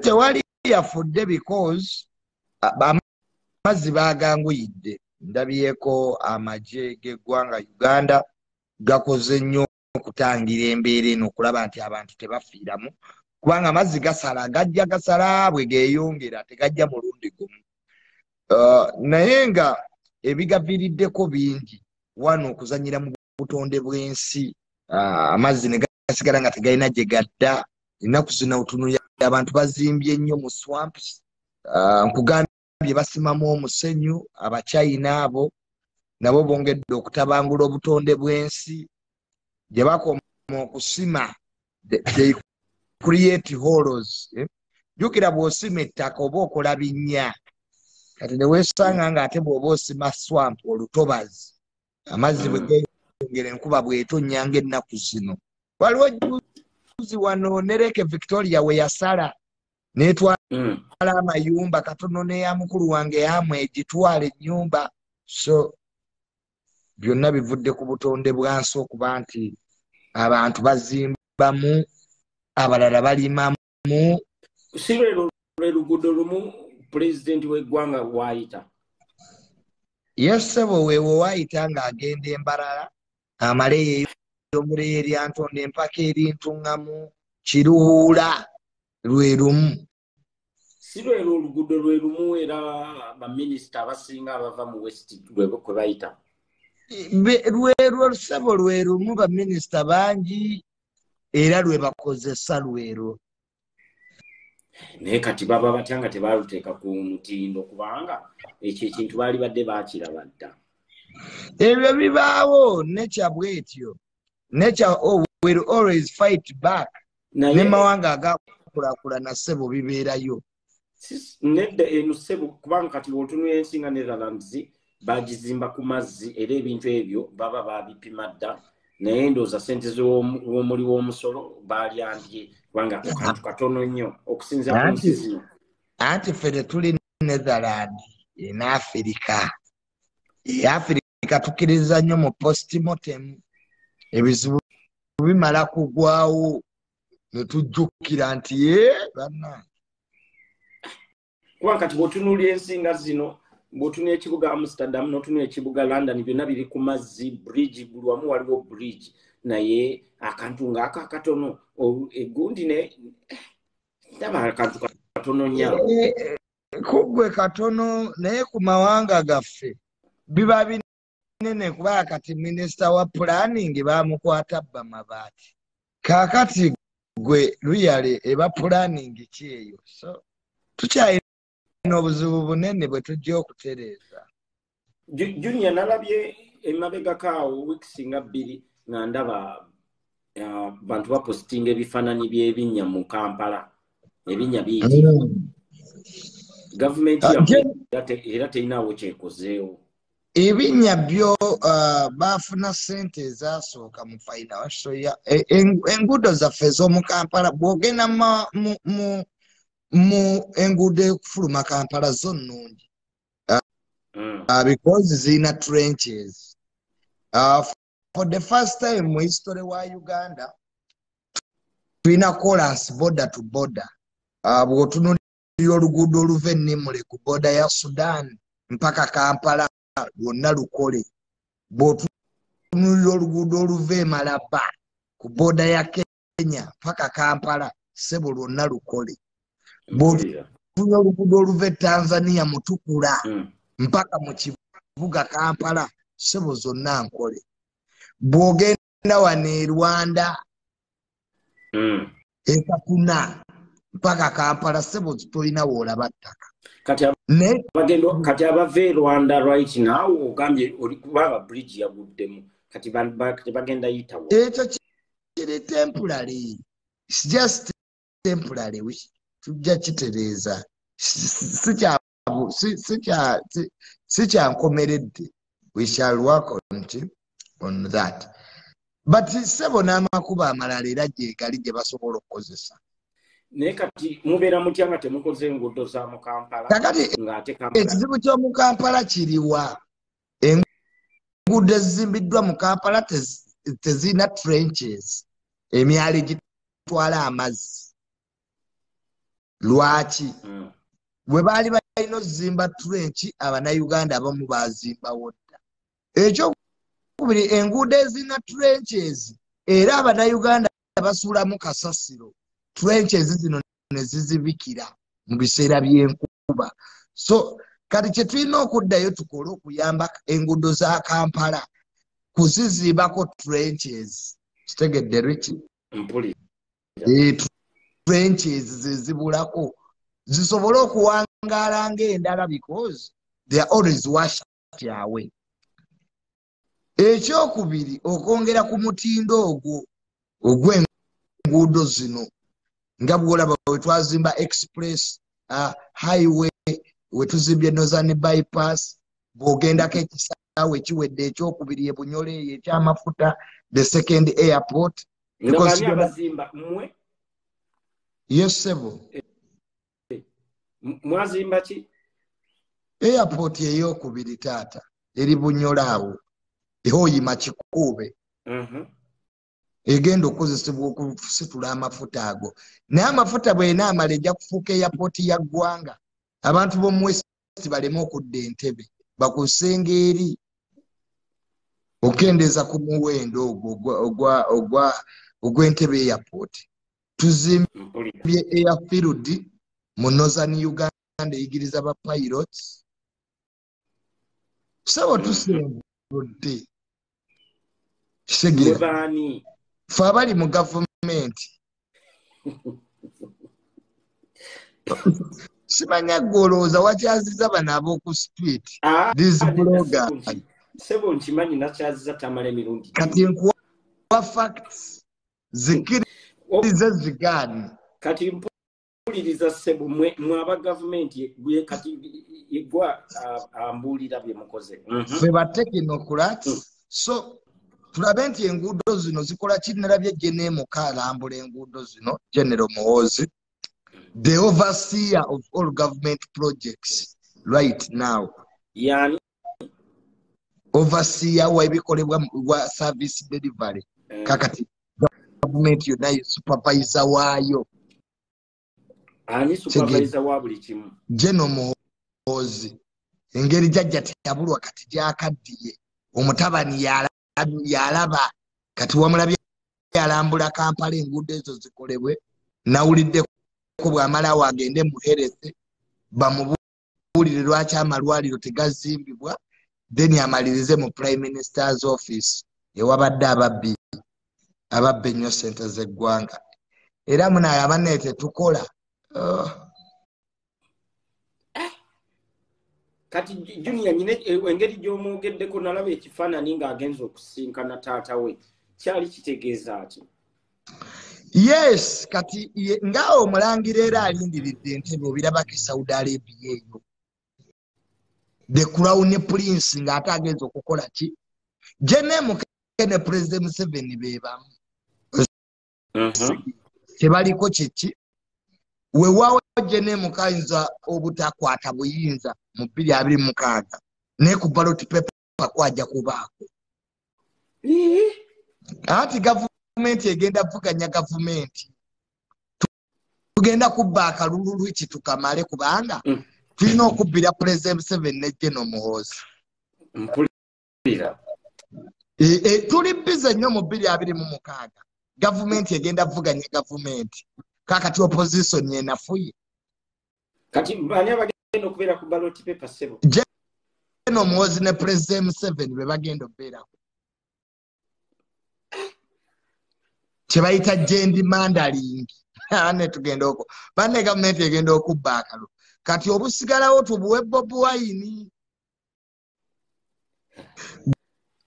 Tewali yafudde because amazzi baganguyidde. Ndabyeko amagye g'eggwanga Uganda gakoze nnyo okutangira embeera eno okulaba nti abantu tebafiiramu, kubanga amazzi gasala gajja gasala bwe geeyongera tegajja mulundi gumu. Naye nga ebigaviiriddeko bingi, wano okuzanyira mu butonde bw'ensi, amazzi ne gasigala nga tegalina gye gadda. Ennaku zino otunuulira abantu bazimbye nnyo mu swamps, nkugambye basimamu omusenyu. Abachina abo nabo bongedde okutabangula obutonde bw'ensi. Gye bakoma okusima, they create hollows. Jjukira bw'osima ettaka oba okola binnya, kati ne weesanga ng'ate bw'oba osima swamp olutobazi, amazzi bwe geeyongera enkuba bw'etonnya ng'ennaku zino. Waliwo juzi wano ne Lake Victoria we yasala n'etwala amayumba katono n'eya mukulu wange yamwe egitwala ennyumba. So byonna bivudde ku butonde bwansi okuba nti abantu bazimbamu, abalala balimamu. Si lwe luguudo lumu pulezidenti w'eggwanga w'ayita? Yes sebo weewo w'ayita ng'agenda Embarara amale yeeyongere eri Antonde empaka eri Ntungamu, Kiruhura lwe lumu. Si lwe oluguudo lwe lumu era baminisita abasinga abava mu West kwe bayita? Lwero sebo lwe lumu, baminisita bangi era lwe bakozesa lwero. Naye kati baba batya nga tebaluteeka ku mutindo kubanga ekyo ekintu baali badde baakiraba dda. Ebyo bibaawo, nature bwetyo. Nature will always fight back. Ne mawanga agakulaakulana ssebo bibeerayo. Nedda eno ssebo kubanga kati bw'otunula ensi nga Netherlands bagizimba ku mazzi era ebintu ebyo baba babipima dda, naye ndowooza ssente z'omuli w'omusolo baalyambye kubanga kantu katono nnyo okusinza ku nsi zino. Anti ffe tuli Netherlands in Africa. Africa tukkiriza nnyo mu postmortem. Ebizibu bimala kugwawo ne tujjukira nti bannange. Kubanga kati bw'otunuulira ensi nga zino, bw'otunuulira ekibuga Amsterdam n'otunuulira ekibuga London, byonna biri ku mazzi, bridge, buli wamu waliwo bridge, naye akantu ng'ako akatono egundi ndaba akantu katono nnyo. Kuggwe katono, naye ku mawanga gaffe biba binene kuba kati minisita wa planning bamukwata bba mabaati. Kaakati gwe luyale eba planning ki eyo? So tukyalina obuzibu bunene bwe tujja okutereeza. Junior, nalabye emabegakaawo wiiki nga 2 nga ndaba bantu bapositinga ebifaananyi by'ebinnya mu Kampala. Ebinnya bingi. Gavumenti era terinawo kyekozeewo. Ebinnya byo baafuna ssente ezasooka mu financial ya enguudo zaffe ez'omu Kampala bw'ogenda mu enguudo ekufuluma Kampala zo nnungi. Because zina trenches. For the first time mu history wa Uganda tulina chorus border to border. Bw'otunuulira oluguudo oluva Nimule ku border ya Sudan mpaka Kampala lwonna lukole. Bw'otunuulira oluguudo oluva e Malaba ku border ya Kenya mpaka Kampala ssebo lwonna lukole. Bw'otunuulira oluguudo oluva e Tanzania Mutukula mpaka mu kibuga Kampala ssebo zonna nkole. Bw'ogenda wano e Rwanda Ekakuna mpaka Kampala ssebo tolina woolaba ttaka. Kati abava e Rwanda right now ogambye kubanga bridge yaguddemu kati bagenda yitawo. Ekyo kiri temporary. It's just temporary. Tujja kitereeza. Si kyankomeredde. We shall work on that. But sebo n'amakubo amalala era gye gali gye basobola okukozesa. Naye kati mubeera mutya nga temukoze enguudo za mu Kampala? Kakati ekizibu ky'omu Kampala kiriwa? Enguudo ezizimbiddwa mu Kampala tezirina trenches, emyali gitwala amazzi. lwaki bwe baali balina ozimba trench abannayuganda abamu bazimbawo dda. Ekyokubiri, enguudo ezina trenches era abannayuganda basuulamu kasasiro, trenches zino ne zizibikira mu biseera by'enkuba. So kati kye tulina okuddayo tukole okuyamba enguudo za Kampala kuzizimbako trenches. Kitegedde Riki? Trenches zezibulako zisobole okuwangaala ng'endala because they are always washed away. Ekyokubiri, okwongera ku mutindo ogwo ogw'enguudo zino nga bw'olaba we twazimba express highway, we tuzimbye Northern bypass, bw'ogendako ekisaawe kiwedde ekyokubiri e Bunyole eyo eky'amafuta, the second airport. Yes, sebo. Mwazimba ki? Airport ey'okubiri taata eri Bunyole awo ehoyima Kikuube. Egenda okukozesebwa okusitula amafuta ago. Naye amafuta bw'enaamala ejja kufuuka airport ya ggwanga. Abantu b'omu West baleme okudda Entebbe bakusenga eri okendeza ku muwendo ogwo ogw'Entebbe airport. Tuzimbye airfield mu Northern Uganda eyigiriza ba pilots. Sabo tusembudde kisegera fe abali mu gavumenti simanya golooza wakyaziza bano ab'oku street these bloggers. Sebo nkimanyi nakyaziza tamale mirundi kati nkuwa facts zikiriza zigani kati mpuliriza sebo mwe aba gavumenti gwe kati igwa ambulira bye mukoze fe ba technocrats. So tulabe nti enguudo zino zikola kinalabye Jenemuka alambula enguudo zino General Muhoozi, the overseer of all government projects right now. Yani overseer wa ebikolebwa wa service delivery. Kakati government yonna supervisor waayo. Ani supervisor wa buli kimu? General Muhoozi. Engeri jajja teyabulwa kati gyakaddiye. Omutabani yalaba kati wamulabye yalambula Kampala enguudo ezo zikolebwe. Nawuliddeko bw'amalawo agende muhereze bamubuulire lwaki amalwaliro tegazimbibwa, then amalirize mu Prime Minister's office ewabadde ababbi ennyo ssente z'eggwanga. Era munaye abanne tetukola. Kati Junior nyine engeri gy'omwogeddeko nalaba ekifaananyi ng'agenza okusinkana taata we kyali kitegeeza ati. Yes, kati ngaawo omulangira era alindiridde Entebbe obirabako Saudi Arabia eyo. The Crown Prince ng'ate agenza okukola ki? Jenemuka ne President Museveni beebamu. Tebaliko kiki? Weewaawo Jenemuka ayinza obutakwata buyinza mu 2026 naye ku ballot paper kwajja kubaako. Ati gavumenti egenda vuganya gavumenti. Tugenda kubba akalulu lwiki tukamale kubanga tulina okubbira President Museveni ne General Muhoozi. Tuli bize nnyo mu 2026. Gavumenti egenda vuganya gavumenti. Kakati opposition yenafuye. Kati bani abagenda okubeera ku ballot paper sebo? General Muhoozi ne President Museveni be bagenda okubeerako. Kyebayita gendi mandaling. Ane tugenda okwo. Banne gavumenti egenda okubba akalulu. Kati obusigalawo tubuwe Bobi Wine.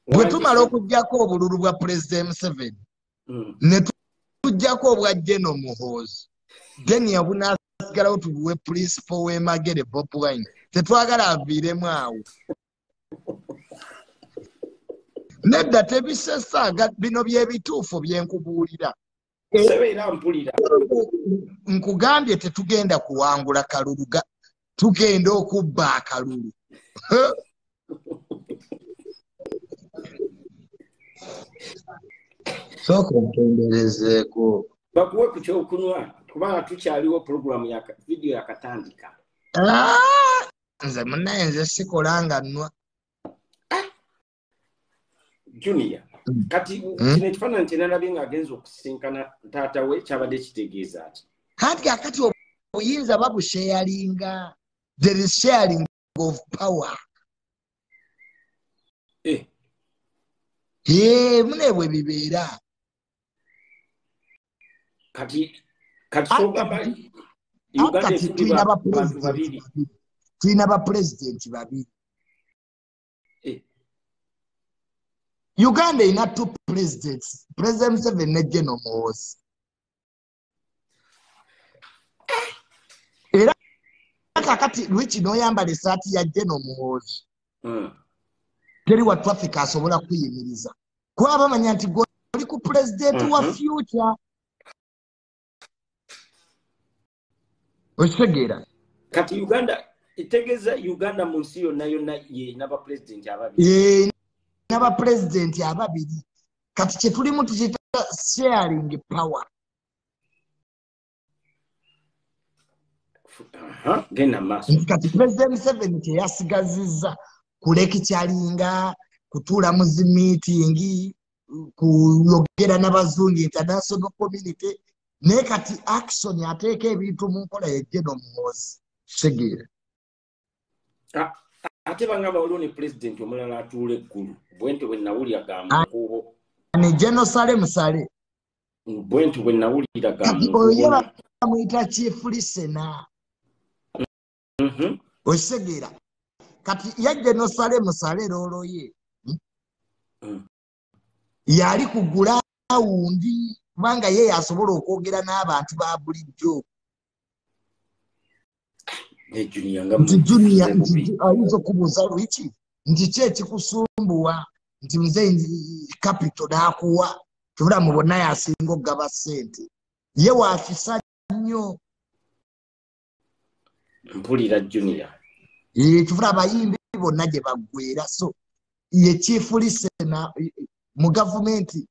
Bwe tumala okuggyako obululu bwa President Museveni ne tujjako obwa General Muhoozi, then yabunasigalawo tubuwe principal w'emagere Bobi Wine. Tetwagala aviiremu awo. Nedda tebisesaaga bino by'ebituufu byenkubuulira. Sebeera mpulira. Nkugambye tetugenda kuwangula kalulu, tugenda okubba akalulu. Soko ntenderezeeko. Bakuwe ku kyokunywa. kubanga tukyaliwo program ya video yakatandika. Nze munaye nze sikolanga nnwa. Junior, kati kino ekifaananyi kye nalabye ng'agenza okusisinkana taata we kyabadde kitegeeza ati. Kati akati obuyinza babusharinga. There is sharing of power. Mune bwe bibeera. Kati sogamba Uganda tulina abapresidenti babiri. Uganda ina 2 presidents, President Museveni ne General Muhoozi. Era kakati lwiki noyambala esaati ya General Muhoozi. Teri wa traffic asobola kuyimiriza. Kuba bamanya nti oli ku president wa future. Okitegera? Kati Uganda itegeza Uganda mu nsi yonna ye n'abapresidenti ababiri. N'abapresidenti ababiri. Kati kye tulimu tukiyita sharing power. Genda maaso. Kati President Museveni kye yasigazizza kuleka kyalinga kutuula mu zi meeting kuyogera n'abazungu international community. Ne kati action ateeka ebintu mu nkola ya General Muhoozi. Segera. Ate bangamba waliwo ne president omulala atuula eggulu. Bwentyo bwe nawulira gamukubo. Ni Jerusalem Sale. Bwentyo bwe nawulira gamukubo. Oye bamuyita Chief Listener. Osegera. Kati ya Jerusalem Sale loloye. Yali kugula undi. Kubanga ye yasobola okwogera n'abantu ba bulijjo. Junior ayinza okubuuza lwiki nti ki ekikusumbuwa nti muze capital n'akuwa tubulamu bonna yasinga okugaba ssente ye waakisa nnyo. Mpulira Junior. Tubula abayimbi bonna gye baggweera so ye Chief Listener mu gavumenti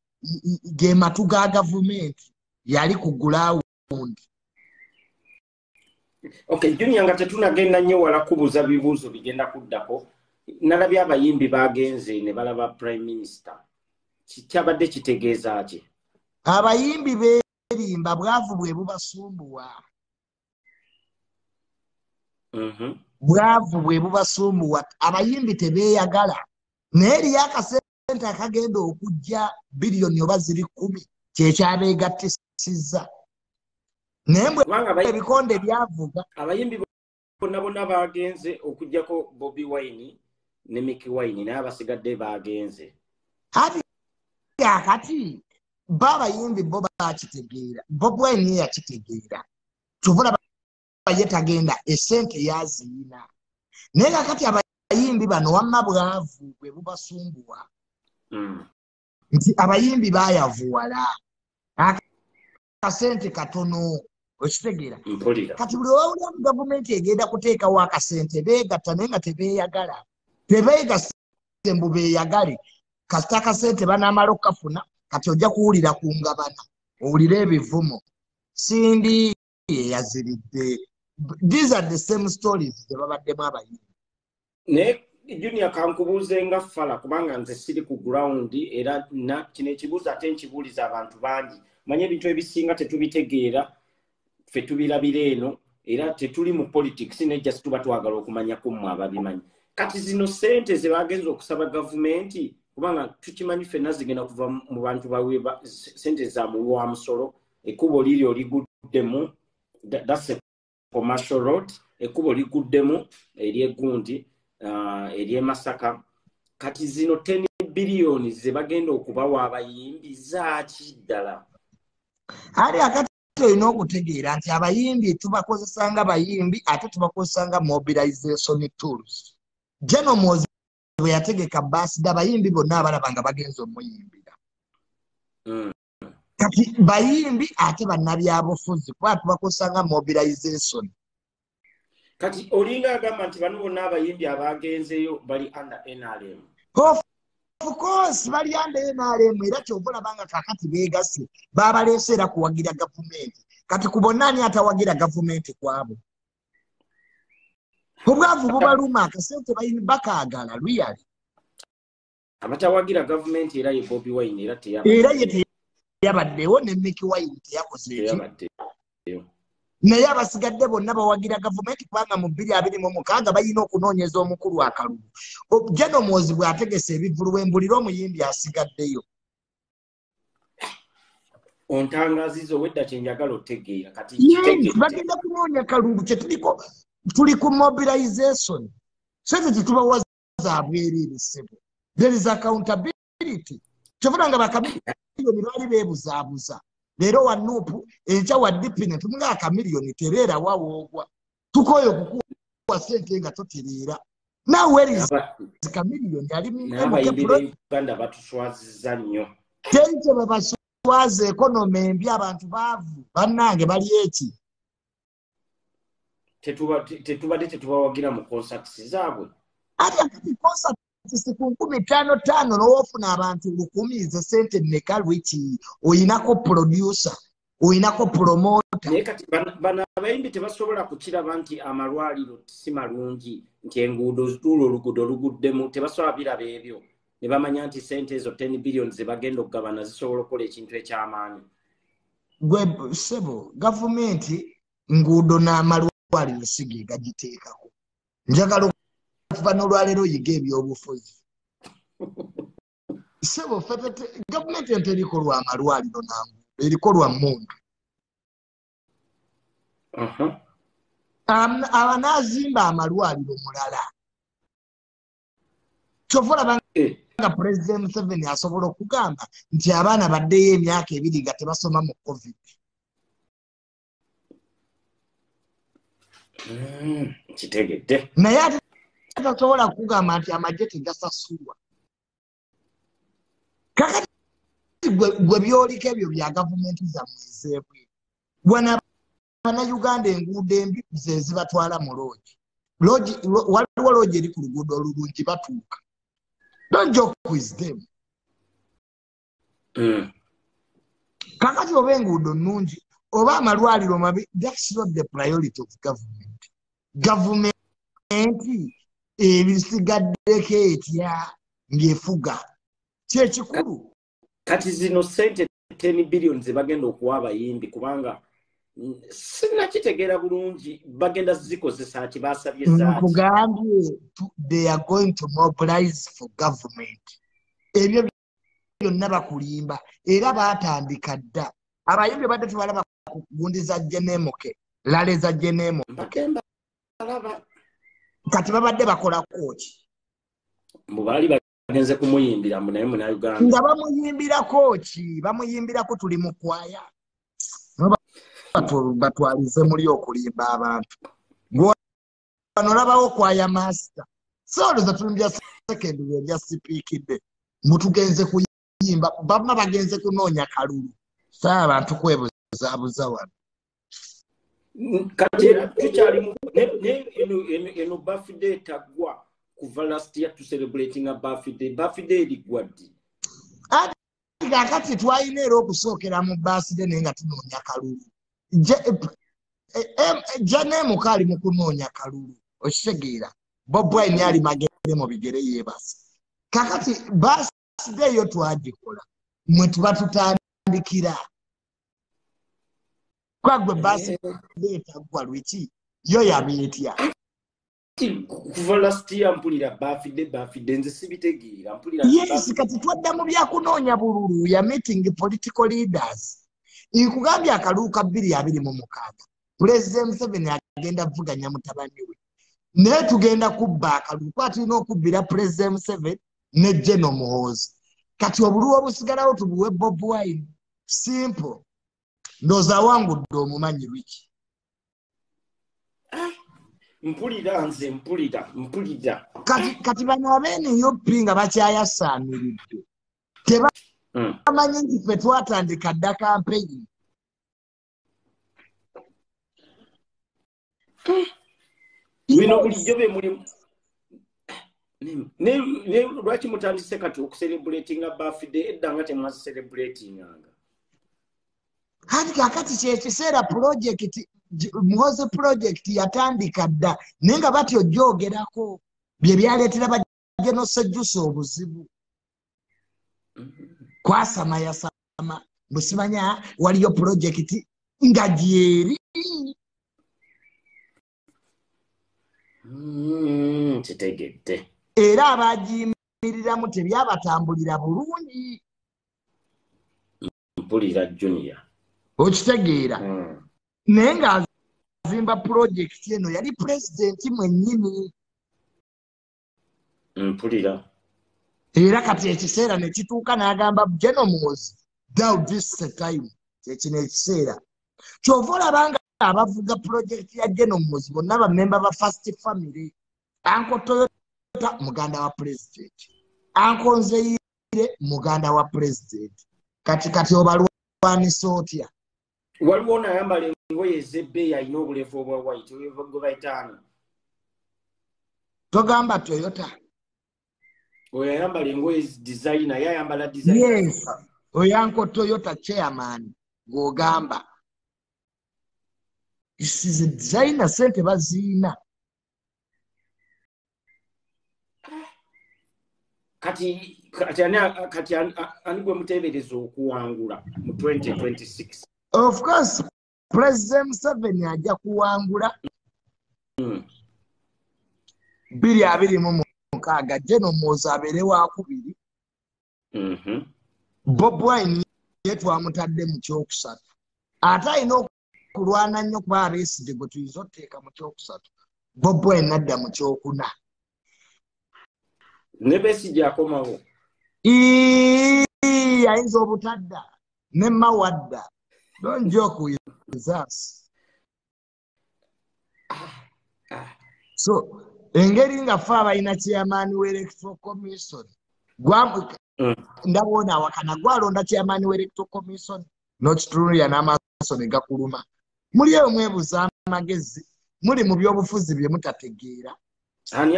ge matu ga gavumenti yali kugula undi. Okay, Junior nga tetunagenda nnyo wala kubuuza bibuuzo bigenda kuddako. Nalabye abayimbi bagenze ne balaba Prime Minister. Kyabadde kitegeeza ki? Abayimbi beerimba bwavu bwe bubasumbuwa. Bwavu bwe bubasumbuwa. Abayimbi tebeeyagala. Naye eriyo akasente akagenda okujja biliyoni oba ziri 10 kyekyabeegattisizza. Nembe ebikonde byavuga. Abayimbi bonna bagenze okujjako Bobi Wine ne Mickey Wine naye abasigadde bagenze. Kati babayimbi bo bakitegeera. Bobi Wine yakitegeera. Tubula yetagenda esente yaziina. Naye kati abayimbi bano wamma bwavu bwe bubasumbuwa. Nti abayimbi bayavuwala. Akasente katono. Okitegeera. Kati buli wawulira gavumenti egenda kuteekawo akasente beegatta naye nga tebeeyagala. Tebeegase mbu beeyagale. Kasita akasente banaamala okukafuna kati ojja kuwulira ku ngabana. Owulire ebivumo. Sindi yeyaziridde. These are the same stories ze babaddemu abayimbi. Ne Junior kankubuuze nga fala kubanga nze siri ku ground era kino ekibuuzo ate nkibuuliza abantu bangi. Manye ebintu ebisinga tetubitegeera. Ffe tubirabira eno era tetuli mu politics ne just tuba twagala okumanya ku mmwe ababimanyi. Kati zino sente ze bagenza okusaba gavumenti kubanga tukimanyi ffenna zigenda kuva mu bantu bawe sente za mulwa musolo ekkubo liryo liguddemu. That's a commercial road. Ekkubo liguddemu ery'eggundi ery'e Masaka. Kati zino 10 billion ze bagenda okubawa abayimbi zaaki ddala. Olina okutegeera nti abayimbi tubakozesanga bayimbi ate tubakozesanga mobilization tools. General Muhoozi bwe yategeka bbaasi abayimbi bonna abalaba nga bagenza omuyimbira. Kati bayimbi ate bannabyabufuzi kuba tubakozesanga mobilization. Kati olinga agamba nti bano bonna abayimbi abagenzeyo bali under NRM. Of course bali under NRM era kyova olabanga kakati beegase babaleese era kuwagira gavumenti. kati kubonani atawagira gavumenti kwabo obwavu bubaluma akasente bayini bakagala luyali abatawagira gavumenti era ye Bobi Wine era teyabaddewo ne Mickey Wine teyakoze eki naye abasigadde bonna bawagira gavumenti kubanga mu 2026 bayina okunoonyeza omukulu akalulu General Muhoozi bw'ategese ebivulu wembulira omuyimbi asigaddeyo ontangazizo wedda kyenjagala otegeera kati bagenda kunoonya kalulu kyetuliko tuli ku mobilization sente tetubawa za bwerere ssebo there is accountability kyovula nga bakamiliyoni baali beebuzaabuza leero wa nuupu enkya wa dipine tumunga akamiliyoni tereera wawoogwa tukoyo kukuwa sente nga totereera now where is kamiliyoni ali Uganda batuswaziza nnyo teri kye babaswaza ekonomi embi abantu baavu bannange bali eki tetubadde tetubawagira mu concerts zaabwe ate akati concerts ku 5,500 n'owofuna abantu 10,000 ze sente mmeka lwiki oyinako producer oyinako promoter naye kati bano abayimbi tebasobola kukiraba nti amalwaliro si malungi nti enguudo zituula oluguudo luguddemu tebasobola biraba ebyo ne bamanya nti sente ezo 10 billion ze bagenda okugabana zisobola okukola ekintu ekyamaanyi gwe sebo gavumenti nguudo n'amalwaliro sige gagiteekako njagala okuva n'olwaleero yiga ebyobufuzi sebo gavumenti enterikolwa amalwaliro nanguudo erikolwa mmundu abanazimba amalwaliro mulala kyovola banga President Museveni asobola okugamba nti abaana baddeyo emyaka 2 nga tebasoma mu COVID kitegedde naye ate tasobola kugamba nti amagye tegasasulwa kakati gwe byoliko ebyo bya gavumenti zammwezeebwe wana Uganda enguudo embi ze zibatwala mu loogi waliwo loogi eri ku luguudo olulungi batuuka don't joke with them kakati oba enguudo nnungi oba amalwaliro mabi that's not the priority of gavumenti ebisigaddeko etya ng'efuga kyekikulu kati zino sente 10 billion ze bagenda okuwa abayimbi kubanga sinakitegeera bulungi bagenda zikozesa ki basabye nkugambye they are going to mobilize for government ebyo byonna bakulimba era batandika dda abayimbi badde tubalaba ku gundi za jenemoke lale za jenemoke kati babadde bakola koki mubaali bagenze kumuyimbira naye muna Uganda nga bamuyimbirako ki bamuyimbirako tuli mu kwaya batwalize muli okulimba abantu nolabawo kwaya master sooloza tulimbya secondary ebya sipiikidde mutugenze kuyimba bamma bagenze kunoonya kalulu saa abantu kwebuzaabuza wano kati era tukyali eno birthday tagwa kuva last year to celebrating a birthday erigwa ddi kakati twalina era okusookera mu birthday naye nga tunoonya kalulu janemuka ali mu kunoonya kalulu okitegeera Bob Wine ali magere mu bigere yeebasa kakati birthday yo twagikola mwe tuba tutandikira kwagwe birthday tagwa lwiki yo yabeetya kuva last year mpulira birthday nze sibitegeera mpulira yes kati twadda mu byakunoonya bululu ya meeting political leaders ikugambye akalulu ka 2026 President Museveni agenda vuganya mutabani we naye tugenda kubba akalulu kwa tulina okubbira President Museveni ne General Muhoozi kati obululu obusigalawo tubuwe Bob Wine simple ndoza wangu ddo omumanyi lwiki mpulira nze mpulira kati bano abeeniyopi nga bakyayasaamiridde tebamanyi nti ffe twatandika dda kampeyini bino bulijjo be mulimu lwaki mutandise kati okucelebratinga birthday edda nga temwazicelebratinganga Hati kakati kyekiseera project Muhoozi project yatandika dda naye nga bati ogyogerako bye byaleetera bajeno Sejjusa obuzibu kwasama yasama musimanya waliyo project nga gyeri kitegedde era abagiyimiriramu tebyabatambulira bulungi mpulira Junior okitegeera naye ng'azimba pulojekiti eno yali pulezidenti mwennyini mpulira era kati ekiseera ne kituuka n'agamba General Muhoozi now this is time kyekino ekiseera kyova olabanga abavuga pulojekiti ya General Muhoozi bonna bamemba ba First Family Uncle Toyota muganda wa pulezidenti Uncle Nzeyire muganda wa pulezidenti kati obalwanisa otya waliwo nayambala engoye ez'ebbeeyi alina obuleefu obwa white gwe bayitaano togamba Toyota oyo ayambala engoye designer ye ayambala designer yes oyo Uncle Toyota chairman gw'ogamba isize designer sente baziina kati ani gwe muteebereza okuwangula mu 2026 of course President Museveni ajja kuwangula 2026 General Muhoozi abeere wakubiri Bobi Wine ye twamutadde mu kyokusatu ate alina okulwana nnyo kuba Aleese gwe tuyinza oteeka mu kyokusatu Bobi Wine nadda mu kyokuna ne Besigye akomawo ayinza obutadda ne Mawadda don't joke with us so engeri nga fe abalina chairman w'electoral commission ndabona awakana gwalonda chairman w'electoral commission n'okitunuulira n'amaaso ne gakuluma muli eyo mwebuuza amagezi muli mu byobufuzi bye mutategeera ani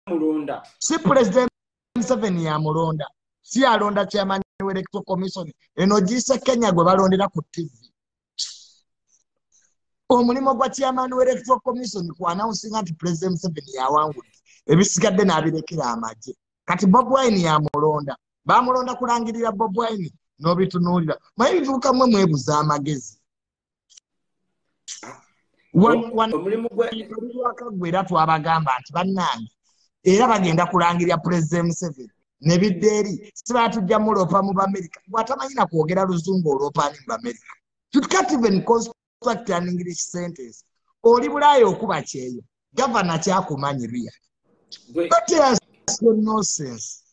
amulonda si President Museveni yamulonda si alonda chairman w'electoral commission eno gise Kenya gwe balondera ku TV omulimu gwa chairman w'electoral commission ku announcing nti President Museveni yawangudde ebisigadde n'abirekera amagye kati Bobi Wine yamulonda bamulonda kulangirira Bobi Wine n'obitunuulira maye bivuuka mwe mwebuuza amagezi omulimu gwera twabagamba nti bannange era bagenda kulangirira President Museveni ne bidde eri si batujja muloopa mu Bamerica bw'atamanyi na kwogera luzungu oloopaani mu Bamerica you can't even construct an English sentence oli Bulaaya okuba kyeyo gavana kyakumanyi ria but no sense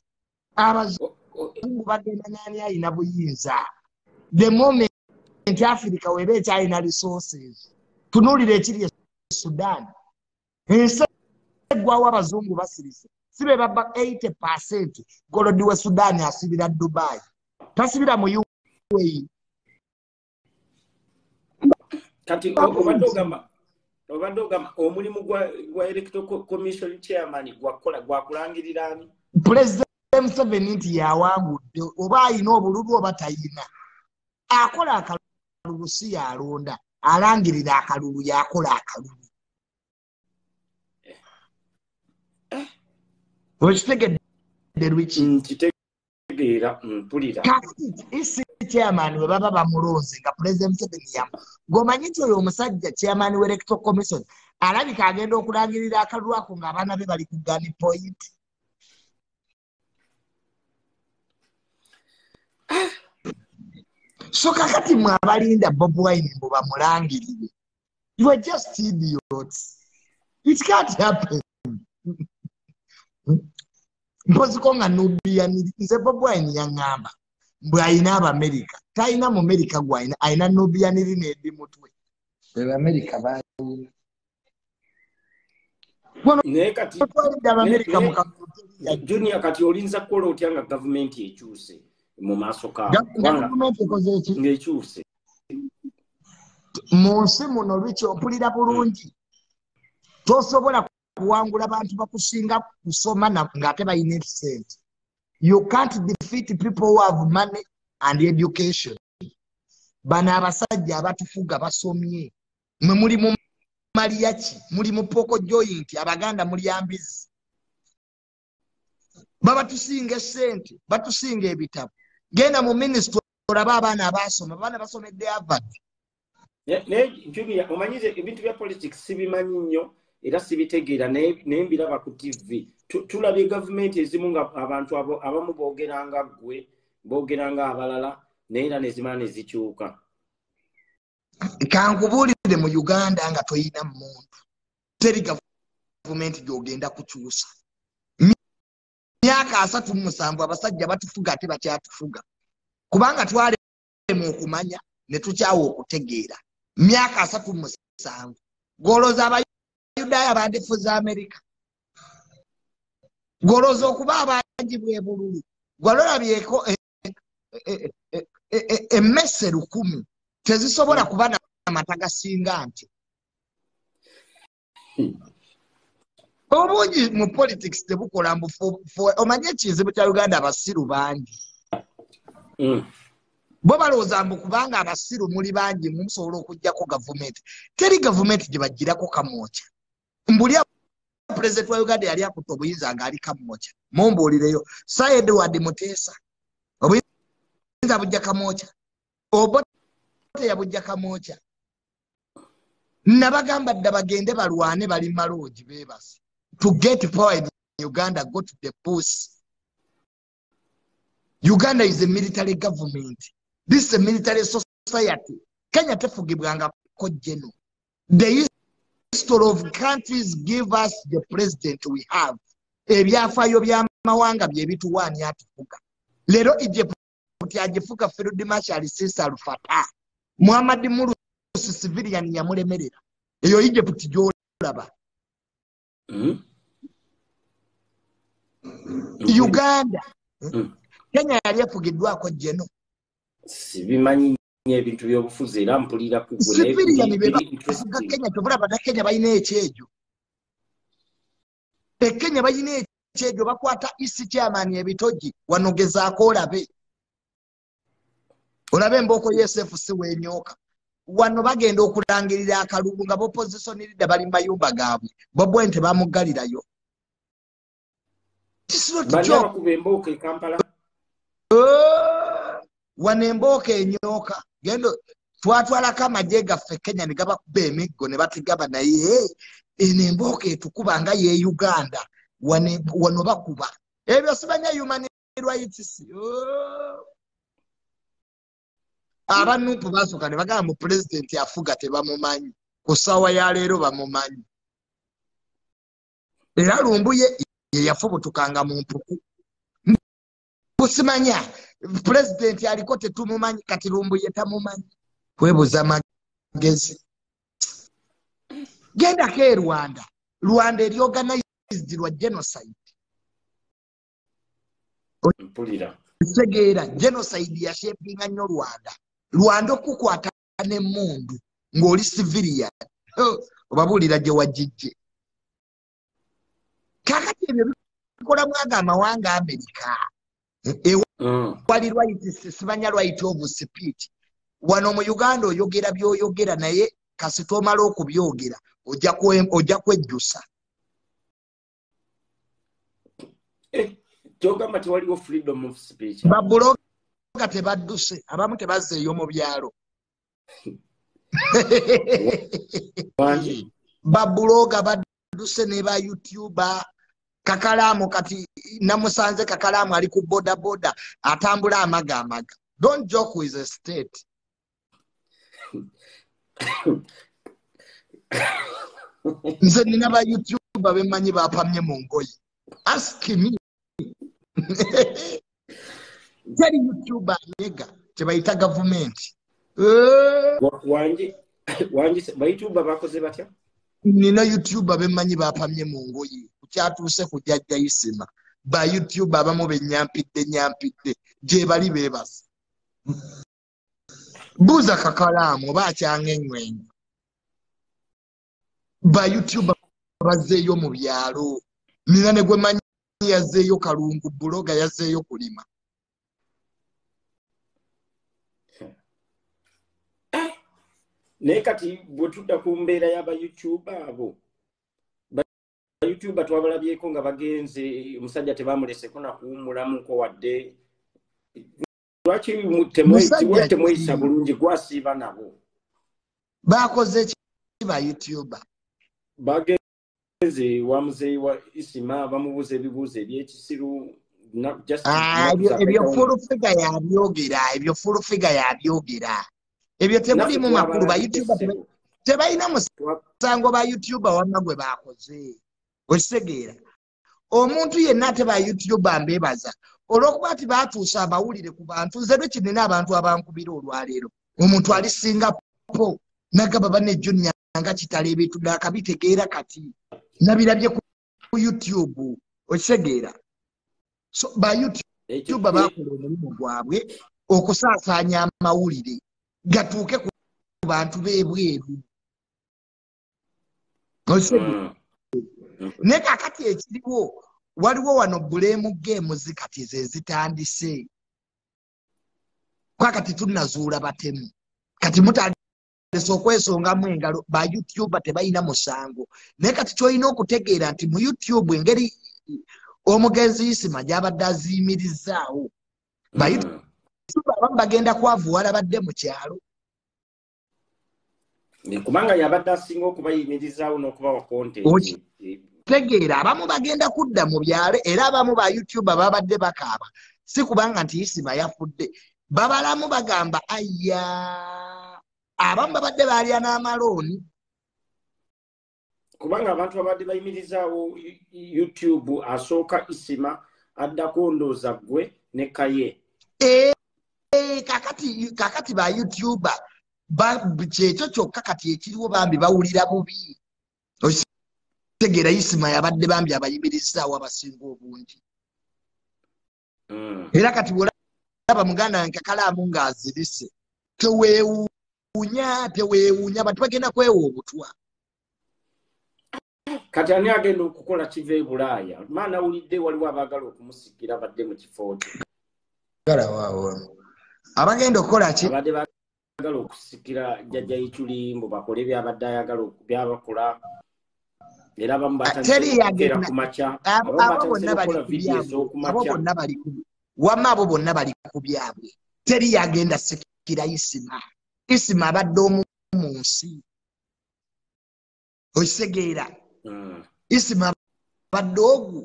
abazungu bagenda nani ayina buyinza the moment Africa weba ekyalina resources tunuulira ekiri e Sudan ensi eggwawo abazungu basirise sibe baba 80% golodi we Sudan asibira Dubai tasibira mu UAE kati obadde ogamba omulimu gwa electoral commission chairman gwakulangirira ani President Museveni nti yawangudde oba ayina obululu oba tayina akola akalulu si yalonda alangirira akalulu yakola akalulu okitegedde Lwiki nkitegeera mpulira isi chairman we baba bamulonze nga President Museveni yamu gomanyi nti oyo omusajja chairman w'electoral commission alabika agenda okulangirira akalulu ako ng'abaana be bali ku gun point so kakati mwe abalinda Bobi Wine mbu bamulangirire you are just idiots it can't happen mpoziko nga nubiyaniri nze Bobi Wine yaŋŋamba mbwe ayina Abamerika talina mu Amerika gw'ayina ayina nubiyaniri n'eddi mutwe Abamerika balina naye kati Junior kati olinza kukola otya nga gavumenti ekyuse mu maaso ng'ekyuse mu nsi muno Lwiki opulira bulungi tosobola kuwangula bantu bakusinga kusoma ng'ate bayina sente you can't defeat people who have money and education bano abasajja abatufuga basomye mwe muli mu Mariachi muli mu Poko Joint abaganda muli ambizi baba tusinga sente batusinga ebitabo genda mu ministry olaba abaana abasoma abaana basomedde Harvard Kubbira omanyize ebintu bya politics sibimanyi nnyo era sibitegeera naye mbiraba ku TV tulabye gavumenti ezimu nga abantu abamu boogeranga ggwe boogeranga abalala naye era nezimala nezikyuka kankubuulire mu Uganda nga toyina muntu teri gavumenti gy'ogenda kukyusa myaka 37 abasajja batufuga ate bakyatufuga kubanga twalema okumanya ne tukyawa okutegeera myaka 37 goloza abayudaaya bandifuza Amerika goloza okuba abangi bwe bululu gwalolabyeko emmese 1000 tezisobola kuba n'amata gasinga nti obungi mu politics tebukola mbufu omanye ekizibu kya Uganda abasiru bangi bo balowooza mbu kubanga abasiru muli bangi musobola okugjako gavumenti teri gavumenti gye bagirako kamwokya mbuli pulezidenti wa Uganda yali akutta obuyinza ng'ali kamwokya mumbuulireyo Sir Edward Muteesa obuyinza bujja kamwokya Obote yabujja kamwokya nabagamba dda bagende balwane bali maloogi beebase to get power in Uganda go to the bush. Uganda is a military government. This is a military society. Kenya tefugibwanga ko jeno. The history of countries give us the president we have. Ebyafayo by'amawanga bye bituwaani atufuga. Lero Egypt agifuga Field Marshal Sisi Al-Fatah. Muhammad Murusi civilian yamulemerera. Eyo Egypt gyolaba. Uganda. Kenya yali efugiddwako jeno. Sibimanyi ebintu by'obufuzi era mpulira ku Kenya tobulaba na Kenya balina ekyejo. Kenya balina ekyejo bakwata isi chairman ebitoji wanogezaako olabe. Olabe mboko YSFC wenyoka. Wano bagenda okulangirira akalulu nga opposition leader bali mayumba gaabwe. Bobo ente bamugalirayo. Banyama kubemboke Kampala. Wanemboke enyoka gendo twatwala kama jega fe Kenya ne gaba kuba emiggo ne batigaba naye enemboke etukubanga ye Uganda wano bakuba ebyo sibanya human rights abanupu basoka ne bagamba mu president afuga tebamumanyi kusawa ya leero bamumanyi era lumbuye yafubutukanga mu mpuku kusimanya president aliko tetumumanyi kati lumbuye tamumanyi kwebuza magezi genda ke Rwanda eri organized lwa genocide mpulira segera genocide ya shapinga nnyo Rwanda okukwata n'emmundu ng'oli civilian obabulira gye wajijje kakati ebyo bikola mwaga amawanga Amerika wali right sibanya right of speech wano mu Uganda oyogera byoyogera naye kasito omala okubyogera ojja kwejjusa togamba tewaliwo freedom of speech babuloga tebadduse abamu tebazzeeyo mu byalo babuloga badduse ne ba YouTuber Kakalamu kati namusanze Kakalamu ali ku boda atambula amaga don't joke with the state nze nina ba YouTuber bemanyi bapamye mu ngoyi ask me teri YouTuber yega tebayita gavumenti wangi ba YouTuber bakoze batya nina YouTuber bemanyi bapamye mu ngoyi kukyatuuse kujjajja isima ba YouTuber abamu benyampidde gye bali beebase buuza Kakalamu oba akyanga ennywenyi ba YouTuber bazzeeyo mu byalo nina ne gwe manyi yazzeeyo Kalungu buloga yazzeeyo kulima naye kati bwe tudda ku mbeera y'aba YouTube abo YouTube twabalabyeko nga bagenze omusajja tebamuleseko na kuwummulamuko wadde lwaki temweyisa bulungi gwasiiba nabo bakoze ki ba YouTuber bagenze wa muzeeyi wa Isima bamubuuza ebibuuzo ebyekisiru ebyo fulufiga yabyogera ebyo tebuli mu makulu ba YouTuber tebalina musango ba YouTuber wamma gwe bakoze okisegeera omuntu yenna ate ba YouTuber mbebaza olwokuba ati batuusa abawulire ku bantu nze lwe kinina abantu abankubira olwaleero omuntu ali Singapore nagaba banejjo nga kitala ebintu nakabitegeera kati nabirabye ku YouTube okisegeera so ba YouTuber bakola omulimu gwabwe okusaasaanya amawulire gatuuke ku bantu b'ebweru okisegeera ne kakati ekiriwo waliwo wano bulemu games kati ze zitandise kwa kati tunazuula batemu kati mutandise okwesongamu engalo ba YouTuber tebalina musango naye kati kyolina okutegeera nti mu YouTube engeri omugenzi Isima gy'abadde aziyimirizaawo ba YouTuber abamu bagenda kwavuwala badde mu kyalo kubanga yabadde asinga okubayimirizaawo n'okubawa content tegeera abamu bagenda kudda mu byalo era abamu ba YouTuber babadde bakaaba si kubanga nti Isima yafudde babalamu bagamba ayya abamu babadde baalya n'amalooni kubanga abantu babadde bayimirizaawo YouTube asooka Isima addako ndooza ggwe ne Kaye kakati ba YouTuber kyekyo kyokka kati ekiriwo bambi bawulira bubi tegeera Isima yabadde bambi abayimirizaawo abasinga obungi era kati bwolaba muganda wange Kakalaamu ng'azirise teweewuunya abantu bagenda kwewa obutwa kati ani agenda okukola kiva e Bulaaya maana awulidde waliwo abaagala okumusikira badde mu kifo kye abagenda okukola ki abadde baagala okusikira jjajja Ichulimbo bakole byabadde ayagala byabakola era abamu batandika ku makya wamma abo bonna bali ku byabwe teri yagenda sikira Isima abadde omu mu nsi okisegeera Isima abadde ogu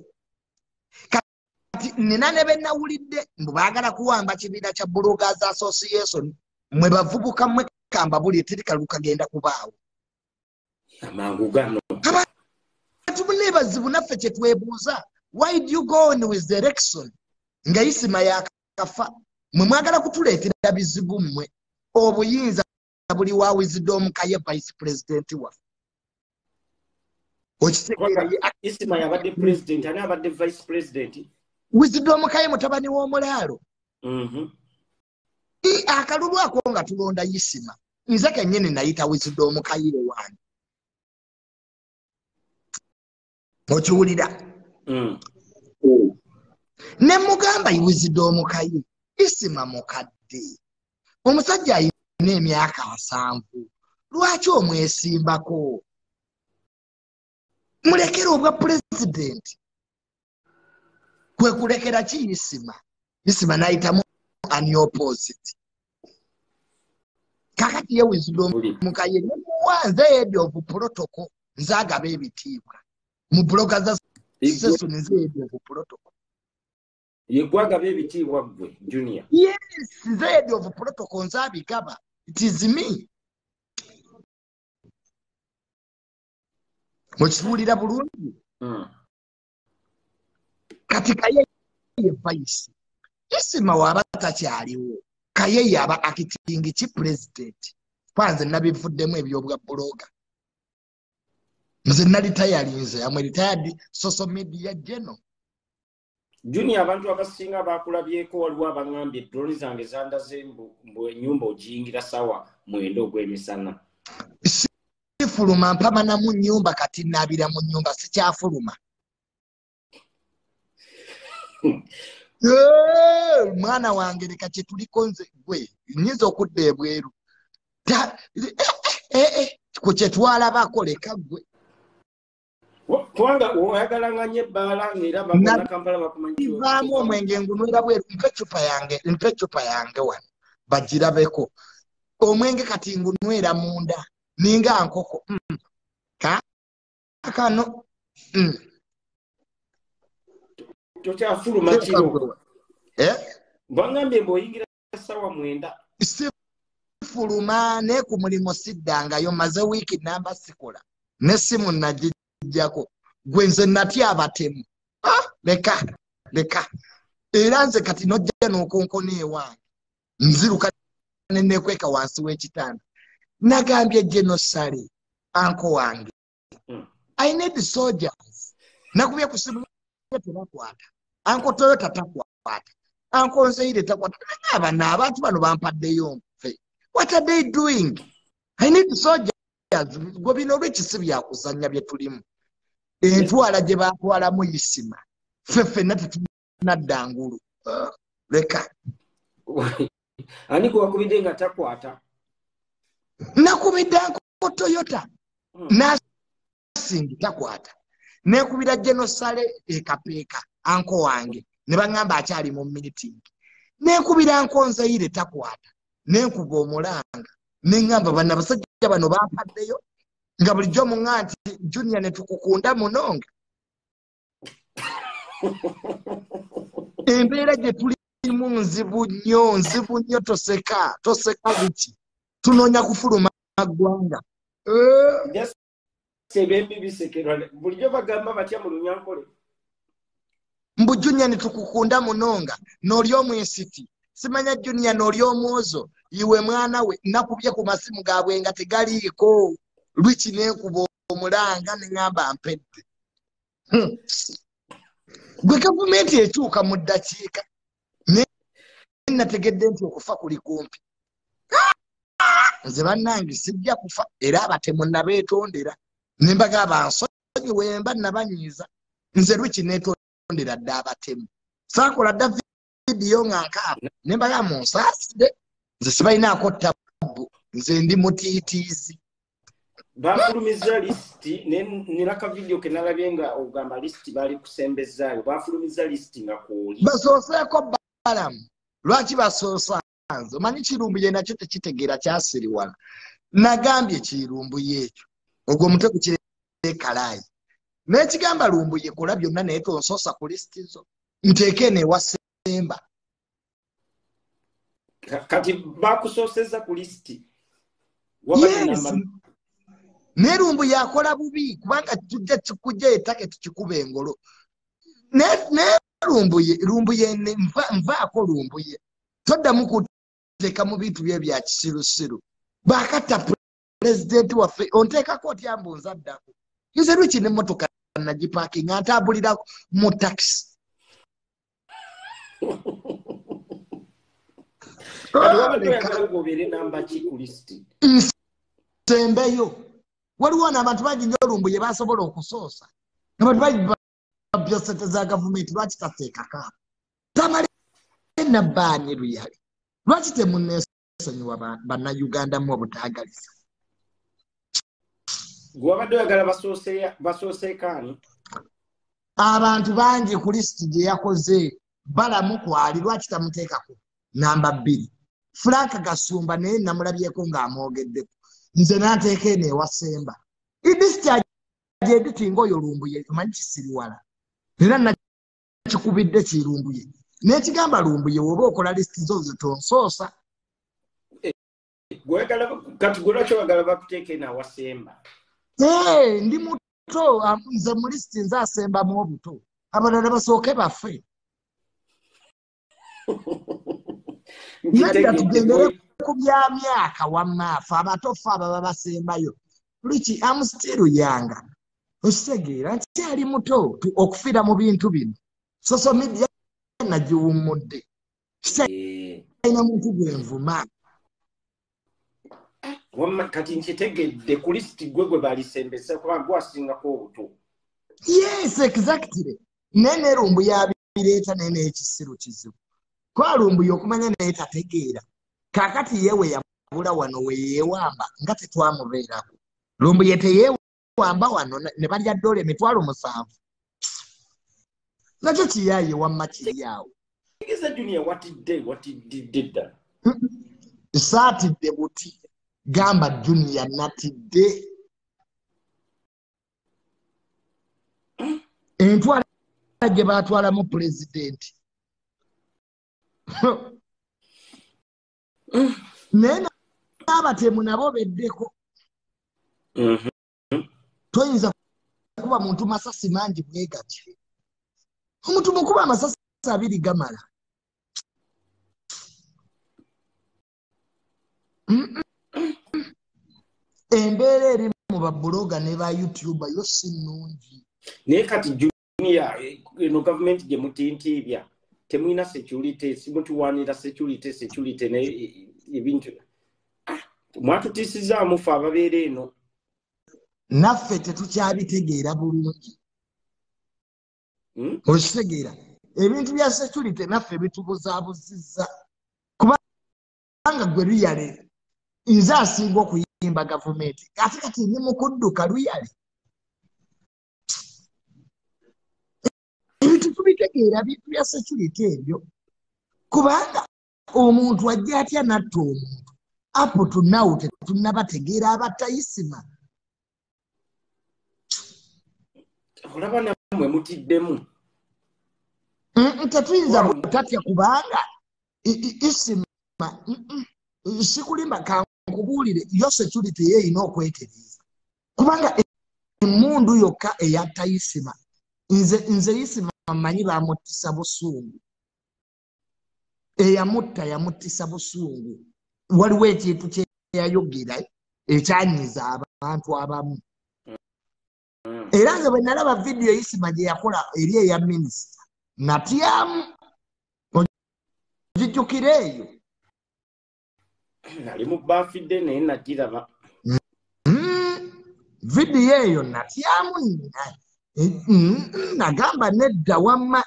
kati nina ne bennawulidde mbu baagala kuwamba kibiina kya Bloggers Association mwe bavubuka mwe kamba buli teri kalukagenda kubaawo amangu gano tubunebazibu naffe kye twebuuza why do you go on with the election nga Isima yakafa mwe mwagala kutuleetera bizibu mmwe obuyinza buli wa Wisdom Kaye vice president wa Isima yabadde president ani abadde vice president Wisdom Kaye mutabani w'omulaalo akalulu ako nga tulonda Isima nze kennyini nayita Wisdom Kaye wange okiwulira ne mugamba Wisdom Kaye Isima mukadde omusajja ayina emyaka 7 lwaki omwesimbako mulekera obwa president kwe kulekera ki Isima nayitamu ani opposite kakati ye Wisdom Kaye ne muwanze head of protocol nzagaba ebitiibwa mu Bloggers Association nze head of protocol yegwagaba ebitiibwa gwe Junior yes nze head of protocol nzabigaba it is me mukiwulira bulungi kati Kaye ye vice Isima waba takyaliwo Kaye yaba acting ki president panze nabivuddemu ebyobwa blogger nze nali tayalinze amwe retired social media general Junior abantu abasinga bakulabyeko waliwo abangambye drone zange zandaze mbu ennyumba ogiyingira sawa 9 ogw'emisana sifuluma mpamana mu nnyumba kati nabira mu nnyumba sikyafuluma mwana wange leka kye tuliko nze gwe nyinza okudda ebweru kwe twalabako leka gwe kubanga oyagala nnyo ebbaala ng'era bagana Kampala bakumanyi vaamu omwenge ngunywera bweru mpe eccupa yange wano bagirabeko omwenge kati ngunywera munda ninga nkoko kano tokyafuluma kiro bangambye mb'oyingira ssaawa 9 sifuluma ne ku mulimu siddangayo maze wiiki namba sikola n'essimu nagijjako gwe nze natya abatemu leka era nze kati nojja n'okonkona ewange nziruka nenekweka wansi w'ekitanda nagambye genosale anko wange I need soldiers nakubye ku simu tebakwata anko Toyota takwata anko Nzeire takwata abantu bano bampaddeyo mfe. What are they doing? I need soldiers. Gwe bino lwekisi byakuzanya bye tulimu entwala gye batwalamu isima ffenna tetunaddangulu leka ani gwe wakubidde nga takwata nakubidde anko Toyota nasingi takwata nekubira genosale ekapeeka anko wange ne baŋŋamba akyali mu meeting nekubira anko Nzeire takwata nenkuba omulanga neŋŋamba bana basajja bano bampaddeyo nga bulijjo muŋŋa nti Junior ne tukukunda munonga embeera gye tulimu nzibu nnyo toseka biki tunoonya kufuluma ggwanga sebembi bisekerwa bulijjo bagamba batya mu Lunyankole mbu Junior ne tukukunda munonga n'oli omwensiti simanya Junior n'oli omwozo iwe mwana we nakubye ku masimu gaabwe nga tegaliiko lwiki nenkuba omulanga neŋŋamba mpedde gwe gavumenti ekyuka mu ddakiika nategedde nti okufa kuli kumpi nze bannange sijja kufa era abatemu nabeetondera nembagamba nsonyiwe mba nabanyiiza nze lwiki neetondera dda abatemu saakola dda vidiyo nga nkaaba nembagamba munsaasire nze sibalinaako ttabu nze ndi mutiitiizi bafulumiza lisiti niraka video kenalabye nga ogamba lisiti bali kusembezaayo bafulumiza lisiti nga kooli basooseeko balamu lwaki basoosa nze omanyi kirumbuye nakyo tekitegeera kyasiriwala nagambye kirumbuye ekyo ogwo omutwe gukirekalaayi n'ekigamba lumbuye kola byonna naye tonsoosa ku lisiti zo nteeke newasemba kati bakusooseza ku lisiti nerumbu yakola bubi kubanga tujja kikujja etake tukikuba engolo lumbuye nvaako lumbuye toddamu kuteeka mu bintu bye bya kisirusiru bakatta pulezidenti waffe onteekako otya mbunza ddako nze lwiki n'emmotoka nagipaakinga ntambulira mu takisi nsembeyo waliwo n'abantu bangi nnyo olumbuye basobola okusoosa abantu bangi babya ssente za gavumenti lwaki tateekaka tamale nabbaani luyali lwaki temunneesonyiwa bannayuganda mu obutaagaliza gwabadde oyagala basooseekaani abantu bangi ku lisiti gye yakoze balamu kwali lwaki tamuteekako namba 2 Frank Gasumba naye namulabyeko ng'amwogeddeko nze nanteeka eno ewasemba idisiti agyeditinga oyo lumbuye omanyi kisiriwala era nakikubidde kirumbuye n'ekigamba lumbuye woba okola lisiti zo zitonsoosa kati gwe lwaki oyagala bakuteeka eno awasemba ndi muto nze mu lisiti nze asembamu obuto abalala basooke baffe nedda tugendere ku bya myaka wamaafa abatofu ababa basembayo liki amustiru yanga okitegeera nkyali muto okufiira mu bintu bino social media nagiwummudde kitalina muntu gwenvuma kati nkitegedde ku lisiti gwe balisembesa kuba gwasingako obuto yes exactly nenerumbu yabireeta nenekisiru kizibu kwalumbuye okumanya naye tategeera kakati yewe abula wano we yeewamba nga tetwamubeerako lumbu ye teyeewamba wano ne balya dola emitwalo 7 nakyo kiyaaye wamma kiri awo saatidde buti gamba Junior natidde entwala gye baatwalamu pulezidenti naye n'abatemu nabo beddeko toyinza kuba muntu masasi mangi bwegatyo omuntu mukuba amasasi 2 gamala embeera eri mu babuloga ne ba YouTuber yo si nnungi naye kati Junior eno gavumenti gye mutintibya temwina security simutuwanira security ne ebintu mwatutiisizaamu fe ababeera eno naffe tetukyabitegeera bulungi okitegeera ebintu bya security naffe bitubuzaabuzizza kubanga gwe luyale nze asinga okuyimba gavumenti ate kati ndi mukudduka luyale ebintu tubitegeera bintu bya security ebyo kubanga omuntu ajja atya natta omuntu apo tunawo tetunnabategeera abatayisima olaba namwe mutiddemu tetuyinza butatya kubanga isima sikulimba kankubuulire yo security yeeyina okwetereeza kubanga emundu yokka eyatayisima nze isima mmanyi bamuttisa busungu yamuttisa busungu waliwo ekintu kyeyayogera ekyanyiza abantu abamu era nze bwe nalaba vidiyo isima gye yakola eri eya minisita natyamu ogijjukira eyo nali mu baafidde naye nagiraba vidiyo eyo natyamu nagamba nedda wamma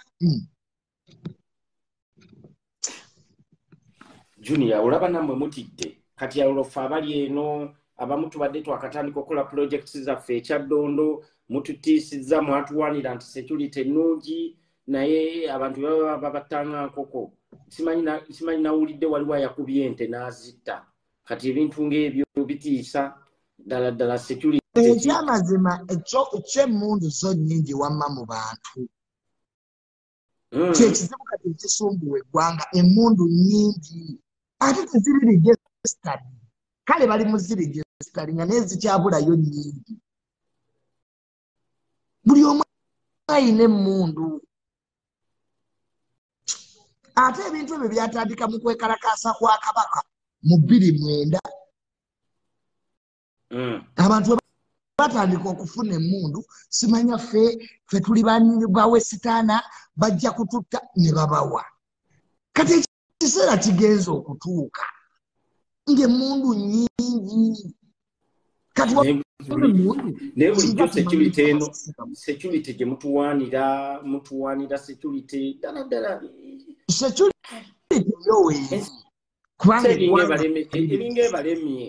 Junior olaba nammwe mutidde kati olofa abali eno abamu tubadde twakatandika okukola projects zaffe ekyaddondo mututiisizza mwatuwanira nti security ennungi naye abantu baba babattanga nkoko simanyi nawulidde waliwo ayakubye ente n'azitta kati ebintu ng'ebyo bitiisa ddala security ekyamazima ky'emmundu zo nnyingi wamma mu bantu kyekizibu kati ekisumbuwa eggwanga emmundu nnyingi ate teziri registered kale bali mu ziregistered nga naye zikyabulayo nnyingi buli omu ayina emmundu ate ebintu ebyo byatandika mu kwekalakaasa kwa Kabaka mu 2009 abantu batandika okufuna emmundu simanya ffe tuli bawe sitaana bajja kututta ne babawa kati ekiseera kigenza okutuuka ng'emmundu nnyingi kati naye bulijjo security eno security gye mutuwanira security ddala security yoweeri eringa ebalemye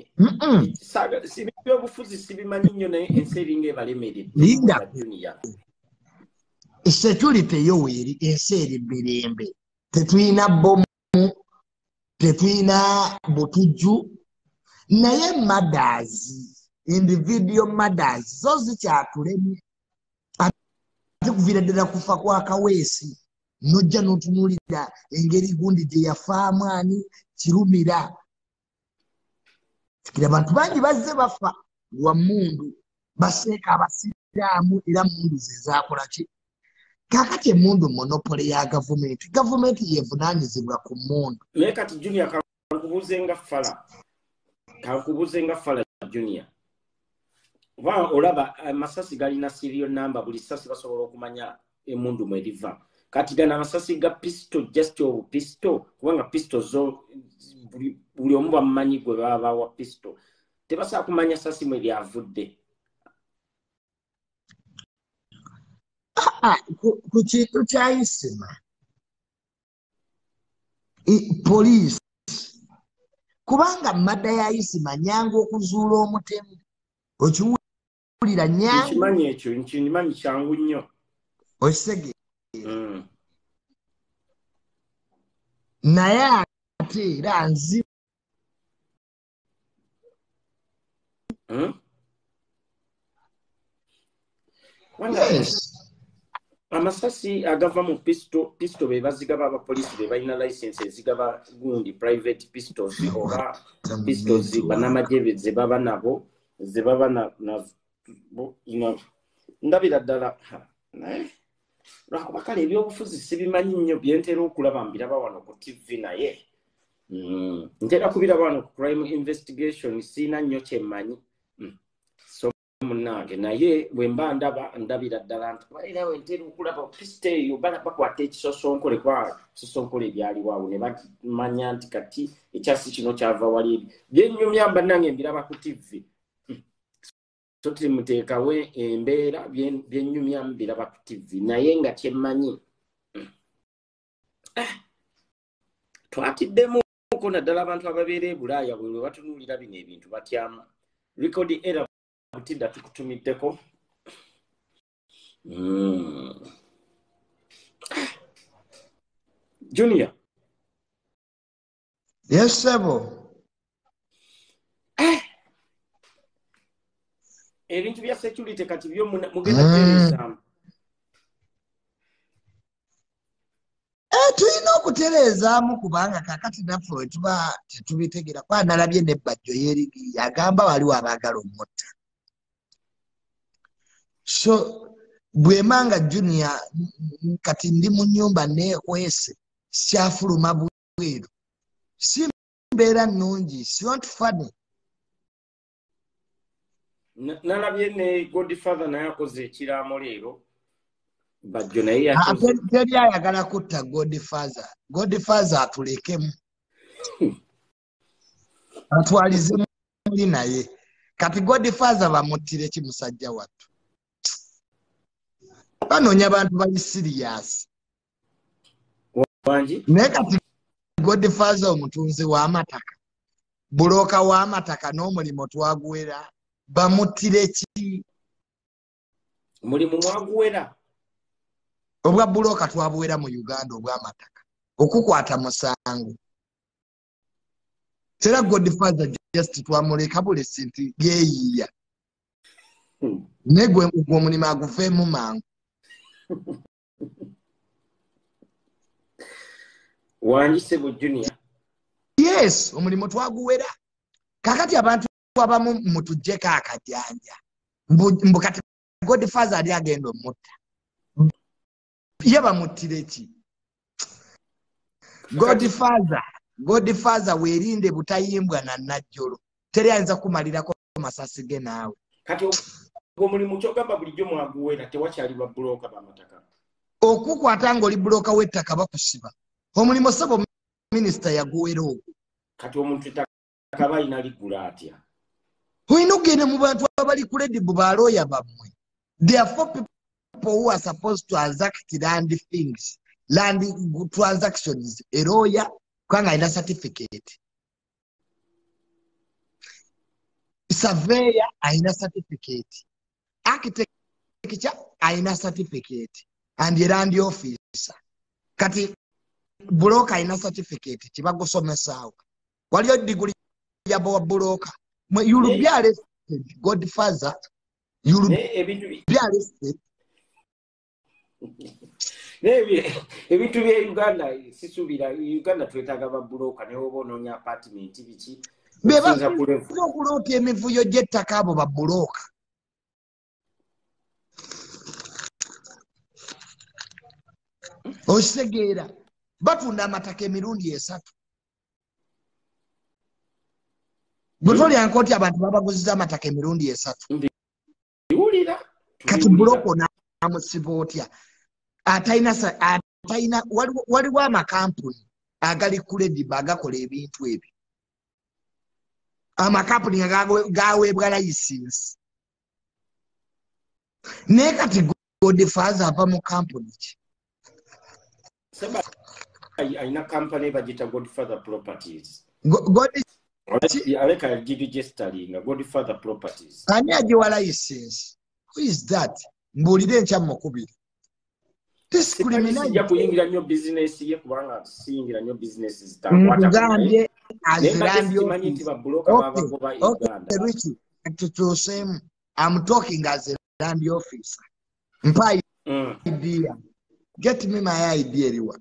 ebyobufuzi sibimanyi nnyo naye ensi eringa ebalemeredde security yoweeri ensi eri mirembe tetuyina bomu tetuyina butujju naye madazi individual madazi zo zikyatulemye ate kuviira ddala kufa kwa Kaweesi nojja n'otunuulira engeri gundi gye yafaamu ani kirumira kira abantu bangi bazze bafa lwa mmundu baseeka abasiraamu era mmundu ze zaakola ki kaakati emmundu monopole ya gavumenti yevunaanyizibwa ku mmundu naye kati Junior kankubuuze nga fala Junior oba olaba amasasi galina serial number buli sasi basobola okumanya emmundu mweriva kati gana amasasi ga pistol just of pistol kubanga pistol zo buli omu bamumanyi gwe baba bawa pistol tebasobola kumanya sasi mwe lyavudde ku kintu kya isima poliisi kubanga madda ya isi manyangu okuzuula omutemu okiwulira nyangu nkimanyi ekyo nkimanyi kyangu nnyo okisege naye ate era nzi amasasi agava mu pisto be bazigaba abapoliisi be balina license ezigaba gundi private pistols oba pistols banamagye ze baba nabo ze baba ndabira ddala lwakuba kale ebyobufuzi sibimanyi nnyo byentera okulaba mbiraba wano ku TV naye ntera kubiraba wano ku crime investigation siina nnyo kyemmanyi munange naye bwe mba ndabira ddala nti era wentera okulaba piste eyo bakwata ekisosonkole sosonkole ebyaliwaawo ne bamanya nti kati ekyasi kino kyava wali ebi byennyumya mba nange mbiraba ku TV so timuteekawo embeera byennyumya mbiraba ku TV naye nga kyemmanyi twatiddemuko naddala abantu ababeera e Bulaaya bwe batunuulira bino ebintu batyamu record era Tidda tukutumiddeko Junior. Yes, sebo. Ebintu bya security kati byo mugenda kutereeza. Tulina okutereezaamu kubanga kakati naffe tuba tetubitegera kwa nalabye n'ebbajjo yeerigi agamba waliwo abaagala omutta. So bwemanga Junior kati ndi mu nnyumba neekwese sikyafuluma bweru si mbeera nnungi siwant funny. Nalabye ne Godfather naye akoze ekiraamo leero bajjo naye yakoze teri ayagala kutta Godfather atulekemu atwalize muli naye kati Godfather bamuttire ki musajja wattu banoonya abantu bali serious wangi naye kati Godfather omutunzi w'amataka bulooka w'amataka n'omulimu twaguwera bamuttire ki mulimu mwaguwera obwa bulooka twabuwera mu Uganda obw'amataka okukwata musango tera Godfather just twamuleka bulesi nti geeyiya negwe omulimu aguveemu mangu. Wanjise bu Junior. Yes, omulimu twaguwera kakati abantu abamu mutujjeko akajanja mbu kati Godfather ali agenda omutta ye bamuttire ki Godfather weerinde butayimbwa na Najjolo teri ayinza kumalirako masasi ge naawe kati omulimu kyogamba bulijjo mwaguwera tewakyali ba bulooka b'amataka okukwata ng'oli bulooka w'ettaka bakusiba omulimu sebo minisita yaguwera ogwo kati omuntu ettaka balina ligula atya olina okugenda mu bantu abali credible balooya bammwe. There are 4 people who are supposed to transact land transactions a lawyer kwanga ina certificate, surveyor aina certificate, architect aina certificate, and the land officer kati broker aina certificate kibagusomesaawo waliyo degree ya broker. You will be arrested, Godfather. You will be arrested. Ebintu bya Uganda sisubira Uganda twetaaga ba broker ne oba onoonya apartment biki beba okuloota emivuyo gy'ettaka abo ba broker. Osegeera batunda amataka emirundi 3. Butoli ankoti abantu babaguziza amataka emirundi 3. Ndiwulira. Kati buloko namusiba otya. Ataina waliwo amakampuni agali credible agakola ebintu ebyo. Amakampuni gaweebwa license. Naye kati Godfather ava mu kampuni ki? Seba aina company bagita Godfather Properties. Aleka registering Godfather Properties. Ani ajiwa license? Who is that? Mbulide ncha mokubiri. This criminal. Ya kuyingira nyo business ye kubanga siyingira nyo business zitangwata kunaye. Okay, Richie. To same, I'm talking as a land officer. Mpa idea. Get me my idea liwa.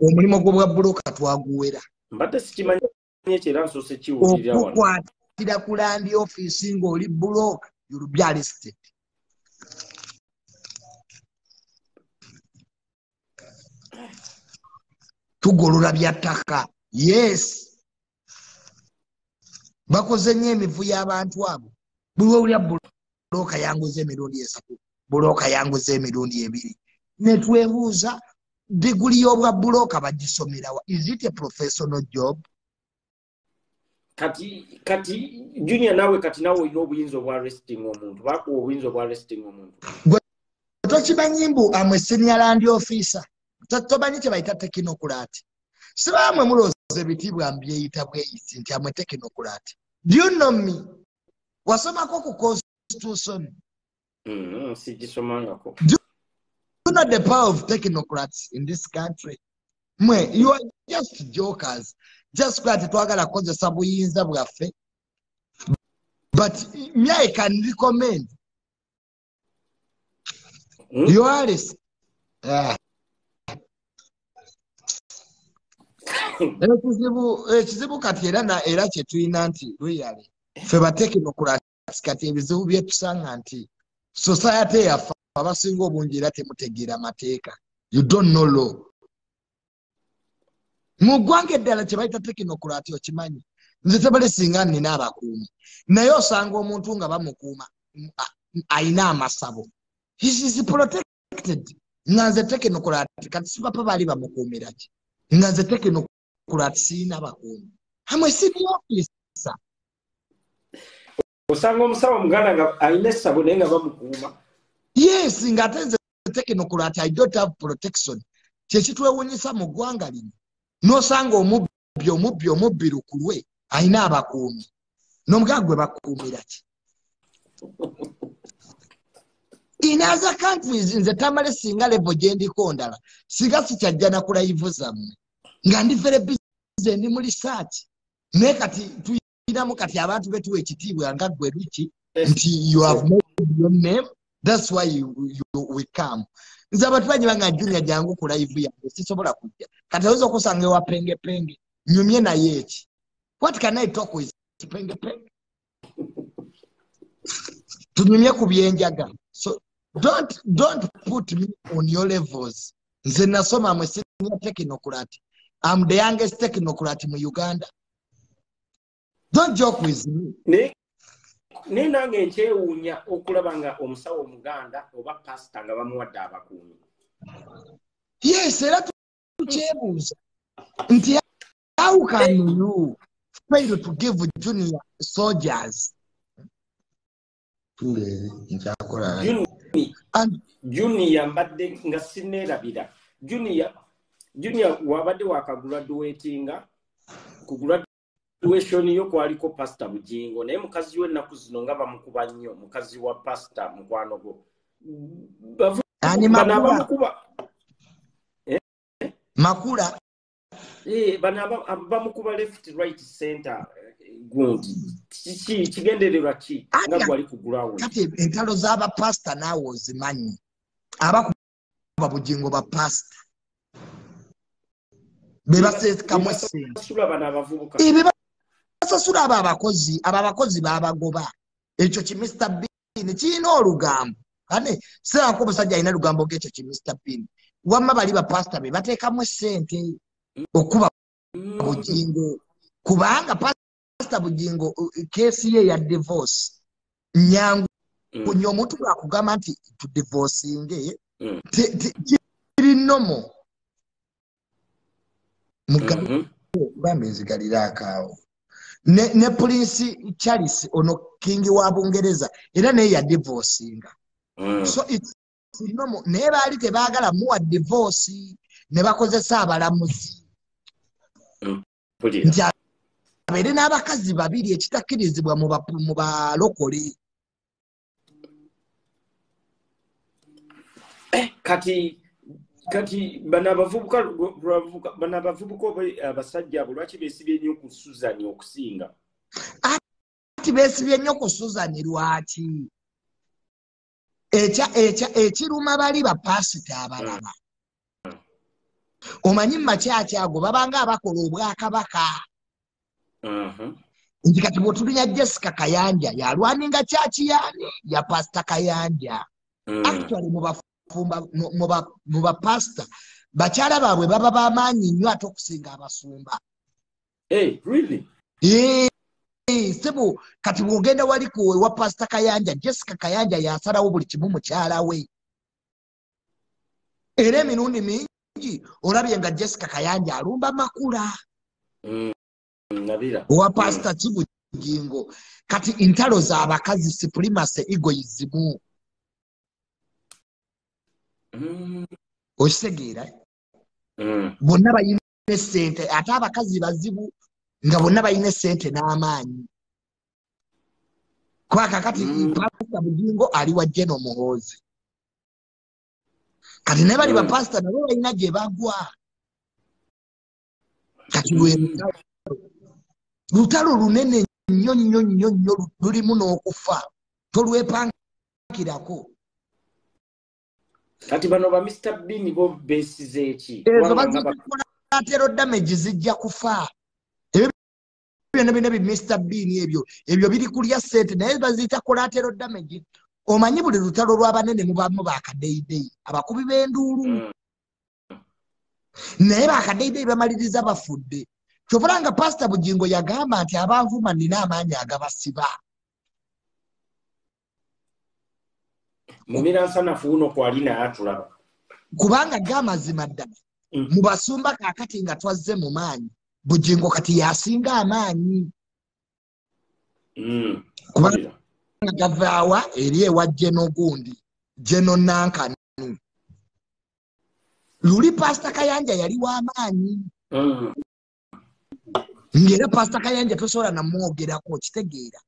Omulimo gwa broker twaguwera. Mbate sikimanyi ekera nso se kiwulira wano. Okwatira ku land office ng'oli broker, you'll be arrested. Tugolola byattaka. Yes. Bakoze nnyo emivu y'abantu abo. Buli wewulira bulooka yanguze emirundi 3, bulooka yanguze emirundi 2. Ne twebuuza diguli y'obwa bulooka bagisomerawa. Is it a professional job? Kati Junior nawe kati nawe olina obuyinza obwa arresting omuntu. Bakuwa obuyinza obwa arresting omuntu. Tokimanyi mbu amwe senior land officer. Tomanyi kye bayita technocrat. Sibamwe mulooza ebitibwa mbyeyita bweyisi nti amwe technocrat. Do you know me? Wasomako ku constitution. Sigisomangako. Do you know the power of technocrats in this country? Mwe, you are just jokers. Just kwati twagala kozesa buyinza bwaffe. But me, I can recommend. You are this. Ekizibu kati era kye tulina nti really ffe batekinokurati kati ebizibu bye tusanga nti society yaffe abasinga obungi era temutegeera mateeka. You don't know law. Mu ggwanga eddala kye bayita tekinokurati okimanyi. Nze tebale singa nina abakuumi. Naye osanga omuntu nga bamukuuma ayina amasabo. He is protected. Nga nze tekinokurati kati sibapa baali bamukuumira ki. Nga nze tekinokurati siina bakuumi. Amwe senior officer. Osanga omusawo muganda nga ayina essabo naye nga bamukuuma. Yes, nga ate nze tekinokurati I don't have protection. Kyekitwewuunyisa mu ggwanga lino. N'osanga omubbi lukulwe ayina abakuumi. N'omugaga gwe bakuumira ki? In other countries, nze tamale singa level gye ndiko ndala. Siga sikyajja na ku live zammwe. Nga ndi very busy ndi mu research. Naye kati tuyinamu kati abantu betuwa ekitiibwa nga ggwe Richie nti you have made your name. That's why we come. Nze abantu bangi banga Junior jangu ku live yange sisobola kujja. Kati aweza okusanga ewa penge. Nyumye naye eki. What can I talk with penge? Tunyumye ku byenjaga. So don't put me on your levels. Nze nasoma mwe senior technocrat. I'm the youngest technocrat in Uganda. Don't joke with me. Ne nange nkyewuunya okulaba nga omusawo omuganda oba pastor nga bamuwadde abakuumi. Yes, era tukyebuuza nti how can you fail to give junior soldiers? Junior mbadde nga sineerabira. Junior wabadde wakagraduatinga ku graduation yo kwaliko pastor Bujingo naye mukazi we ennaku zino nga bamukuba nnyo mukazi wa pastor mukwano go. Makula bamukuba left right center gundi kigendererwa ki nga gwali ku ground. Kati entalo z'aba pastor naawe ozimanyi abakuba Bujingo ba pastor bebasekamu essente basasula abo abakozi babagoba ekyo ki Mr. Bean kirina olugambo ane sirako omusajja alina lugambo ng'ekyo ki Mr. Bean wamma bali bapasita be bateekamu essente okuba Bujingo kubanga pasita Bujingo keesi ye ya divorce nyangu kunya omuntu bwakugamba nti tudivorcinge kiri nomo bambezigalira akaawo ne Prince Charles ono kingi wa Bungereza era naye ya divorcinga. So it's normal. Naye baali tebaagala muwa divorce ne bakozesa abalamuzi nti abeere n'abakazi babiri ekitakkirizibwa mu balokole. Kati bano abavubuka abasajja abo lwaki beesibye nnyo ku Suzan okusinga? Ati beesibye nnyo ku Suzan lwaki? Ekiruma bali bapasita abalala. Omanyi makyaki ago babanga abakola obwakabaka. Nti kati bw'otulinya Jessica Kayanja yalwaninga kyaki yaani ya Pastor Kayanja. Actually mu bapasita bakyala baabwe baba b'amaanyi nnyo ate okusinga abasumba. Really? Sebo kati bw'ogenda wali wa Pastor Kayanja, Jessica Kayanja yasalawo buli kimu mukyala we. Era emirundi mingi olabye nga Jessica Kayanja alumba makula. Owa Pastor Kibugingo kati intalo z'abakazi supremacy egoism. Okisegeera? Bonna bayina ssente ate abakazi bazibu nga bonna bayina ssente n'amaanyi. Kwa kakati Pastor Bugingo ali wa General Muhoozi. Kati ne bali bapasita nabo balina gye bagwa. Kati lutalo lunene nnyo nnyo nnyo nnyo lulimu n'okufa. Tolwepangirako. Kati bano ba Mr. Bean bo beesize eki? Ezo bazikolatero damage zijja kufa. Ebyo bino Mr. Bean ebyo biri kulya ssente naye baziyita collateral damage. Omanyi buli lutalo lw'abanene mubamu bakadeideyi abakubi b'enduulu. Naye bakadeideyi bamaliriza bafudde. Kyovula nga Pastor Bugingo yagamba nti abanvuma nina amaanyi agabasiba. Mumiransanafu uno kwalina atulaba. Kubanga gamazima ddala. Mu basumba kaakati nga twazze mu maanyi. Bugingo kati yasinga amaanyi. Kubanga gavaawa eri ewa Jeno gundi. Jeno Nankanu. Luli Pastor Kayanja yali w'amaanyi. Ngera Pastor Kayanja tosobola namwogerako kitegeera.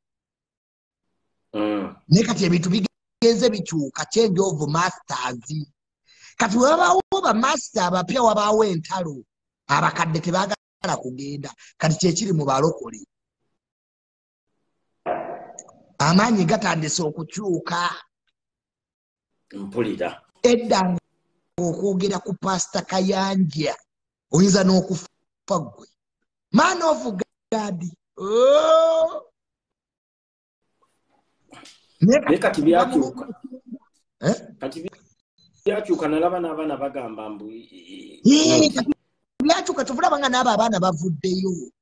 Ne kati ebintu bigenze bikyuka change of masters. Kati wabawo ba master abapya wabaawo entalo. Abakadde tebaagala kugenda. Kati kyekiri mu balokole. Amaanyi gatandise okukyuka. Mpulira. Edda okwogera ku Pastor Kayanja oyinza n'okufa gwe. Man of God. Kati byakyuka. Kati byakyuka nalaba n'abaana bagamba mbu. Byakyuka tuvulaba nga n'abo abaana bavuddeyo.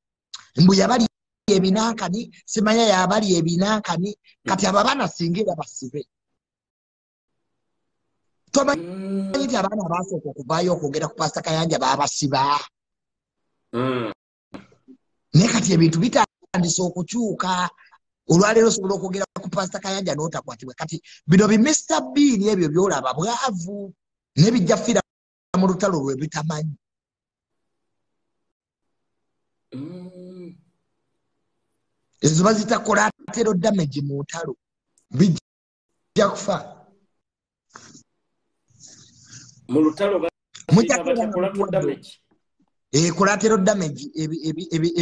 Mbu yabali ebinankani, simanya yabali ebinankani, kati abo abaana singa era basibe. Tomanyi nti abaana abasooka okuvaayo okwogera ku Pastor Kayanja baabasiba. Naye kati ebintu bitandise okukyuka. Olwaleero osobola okwogera ku Pastor Kayanja n'otakwatibwa. Kati bino bi Mr. Bean ebyo byolaba bwavu n'ebijja ffira mu lutalo lwe bitamanyi. Ezo bazita collateral damage mu ntalo. Bijja kufa. Mu lutalo bazita collateral damage. Collateral damage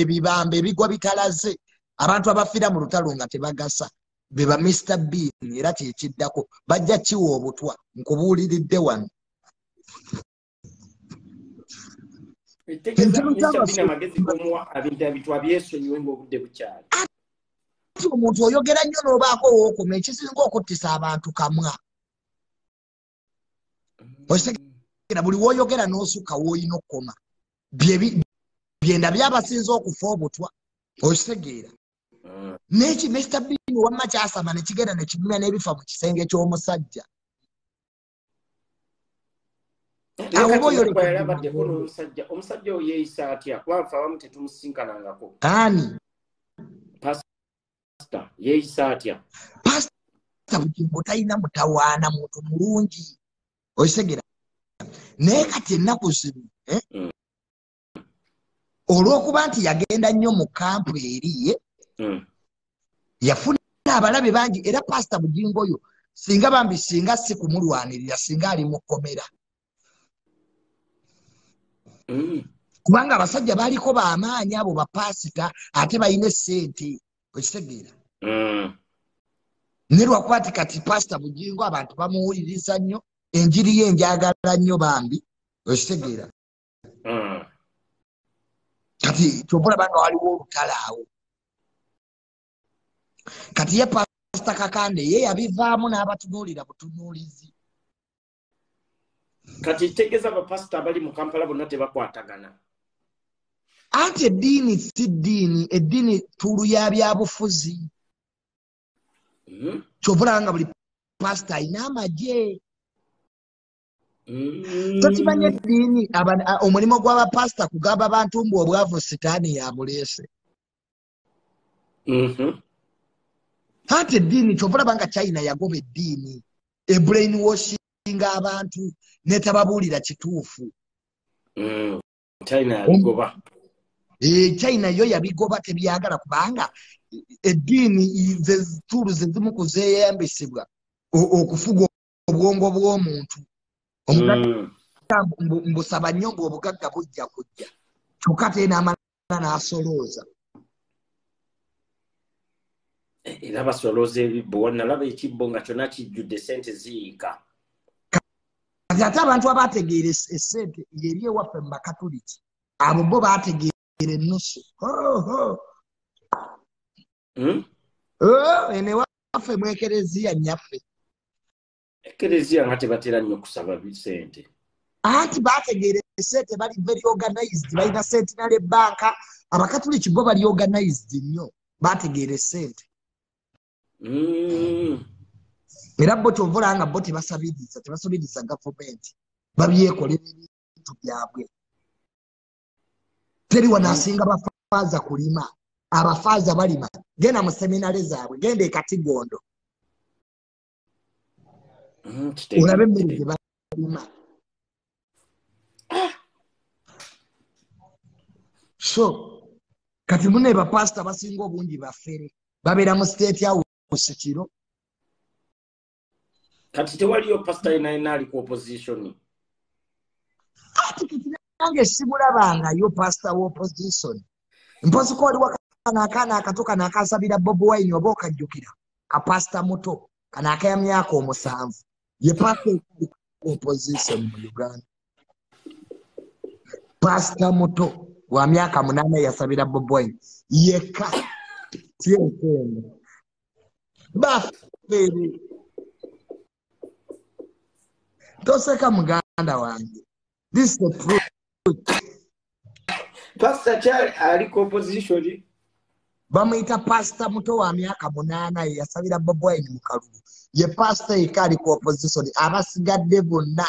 ebibambe ebigwa bitalaze. Abantu abafiira mu lutalo nga tebagasa beba Mr. Bean era kyekiddako bajja kiwa obutwa nkubuuliridde wano. Omuntu oyogera nnyo n'obaako wookoma ekisinga okuttisa abantu kamwa. Okitegera buli w'oyogera n'osukka w'olina okukoma. Byenda byabasinza okufa obutwa. Okitegeera. Neki Mr. Bean wamma kyasama ne kigenda ne kigumya n'ebifa mu kisenge ky'omusajja. Omusajja oyo yeeyisa atya? Kuba abamu tetumusinkanangako. Ani? Pastor yeeyisa atya? Pastor Bugingo talina mutawaana muntu mulungi. Okitegeera. Naye kati ennaku zino olw'okuba nti yagenda nnyo mu kampu eri yafuna abalabe bangi era pasita Bugingo oyo singa bambi singa si kumulwanirira singa ali mu kkomera kubanga abasajja baaliko b'amaanyi abo bapasita ate balina essente okitegeera ne lwakuba ti kati pasita Bugingo abantu bamuwuliriza nnyo enjiri ye njagala nnyo bambi okitegeera kati kyobulaba nga waliwo olutalo awo kati ye pasita Kakande ye yabivaamu n'abatunuulira butunuulizi kati tegeeza bapasita abali mu Kampala bonna tebakwatagana anti eddiini si ddiini eddiini tulu ya byabufuzi kyobulaba nga buli pasita alina amagye tokimanya eddiini omulimu gw'abapasita kugamba abantu mbu obwavu sitaani yabuleese anti eddiini kyobulaba nga China yagoba eddiini ebrain washinga abantu netababuulira kituufu China yabigoba China yo yabigoba tebyagala kubanga eddiini tulu zezimu kuzeeyambisibwa okufuga obwongo bw'omuntu mbusaba nnyo mbu obugagga bujja kujja kyokka te n'amala n'asolooza era basolooza ebibbo nalaba ekibbo nga kyonna kijjudde sente ziyiika kati ate abantu abategeera essente ng'eri ewaffe mu bakatuliki abo bo baategeera ennusu ene waffe mu ekereziya nnyaffe ekereziya nga tebatera nnyo kusaba sente anti baategeera essente bali very organized balina sentinale banka abakatuliki bo bali organized nnyo baategeera essente era bo kyovula nga bo tebasabiriza gavumenti babyekolera ebintu byabwe teri wanaasinga bafaaza kulima abafaaza balima genda mu seminale zaabwe genda e Katigondo olabe emmere gye balima so kati mune bapasita basinga obungi baffere babeera mu state house kiro kati tewaliyo pasita yenayina ali ku opposition ati kati nange simulabangayo pasita w'opposition mpozi ko waliwo akaana akato kano akasabira Bobi Wine oba okajjukira kapasita muto kano akaya myaka 7 ye pasita opposition mu Uganda pasita muto wa myaka 8 yasabira Bobi Wine yeka tiekene bafere toseka muganda wange this is the truth pasita chali ali ku opposition bamuyita pasita muto wa myaka 8 yasabira Bobi Wine mu kalulu ye pasita ekali ku opposition abasigadde bonna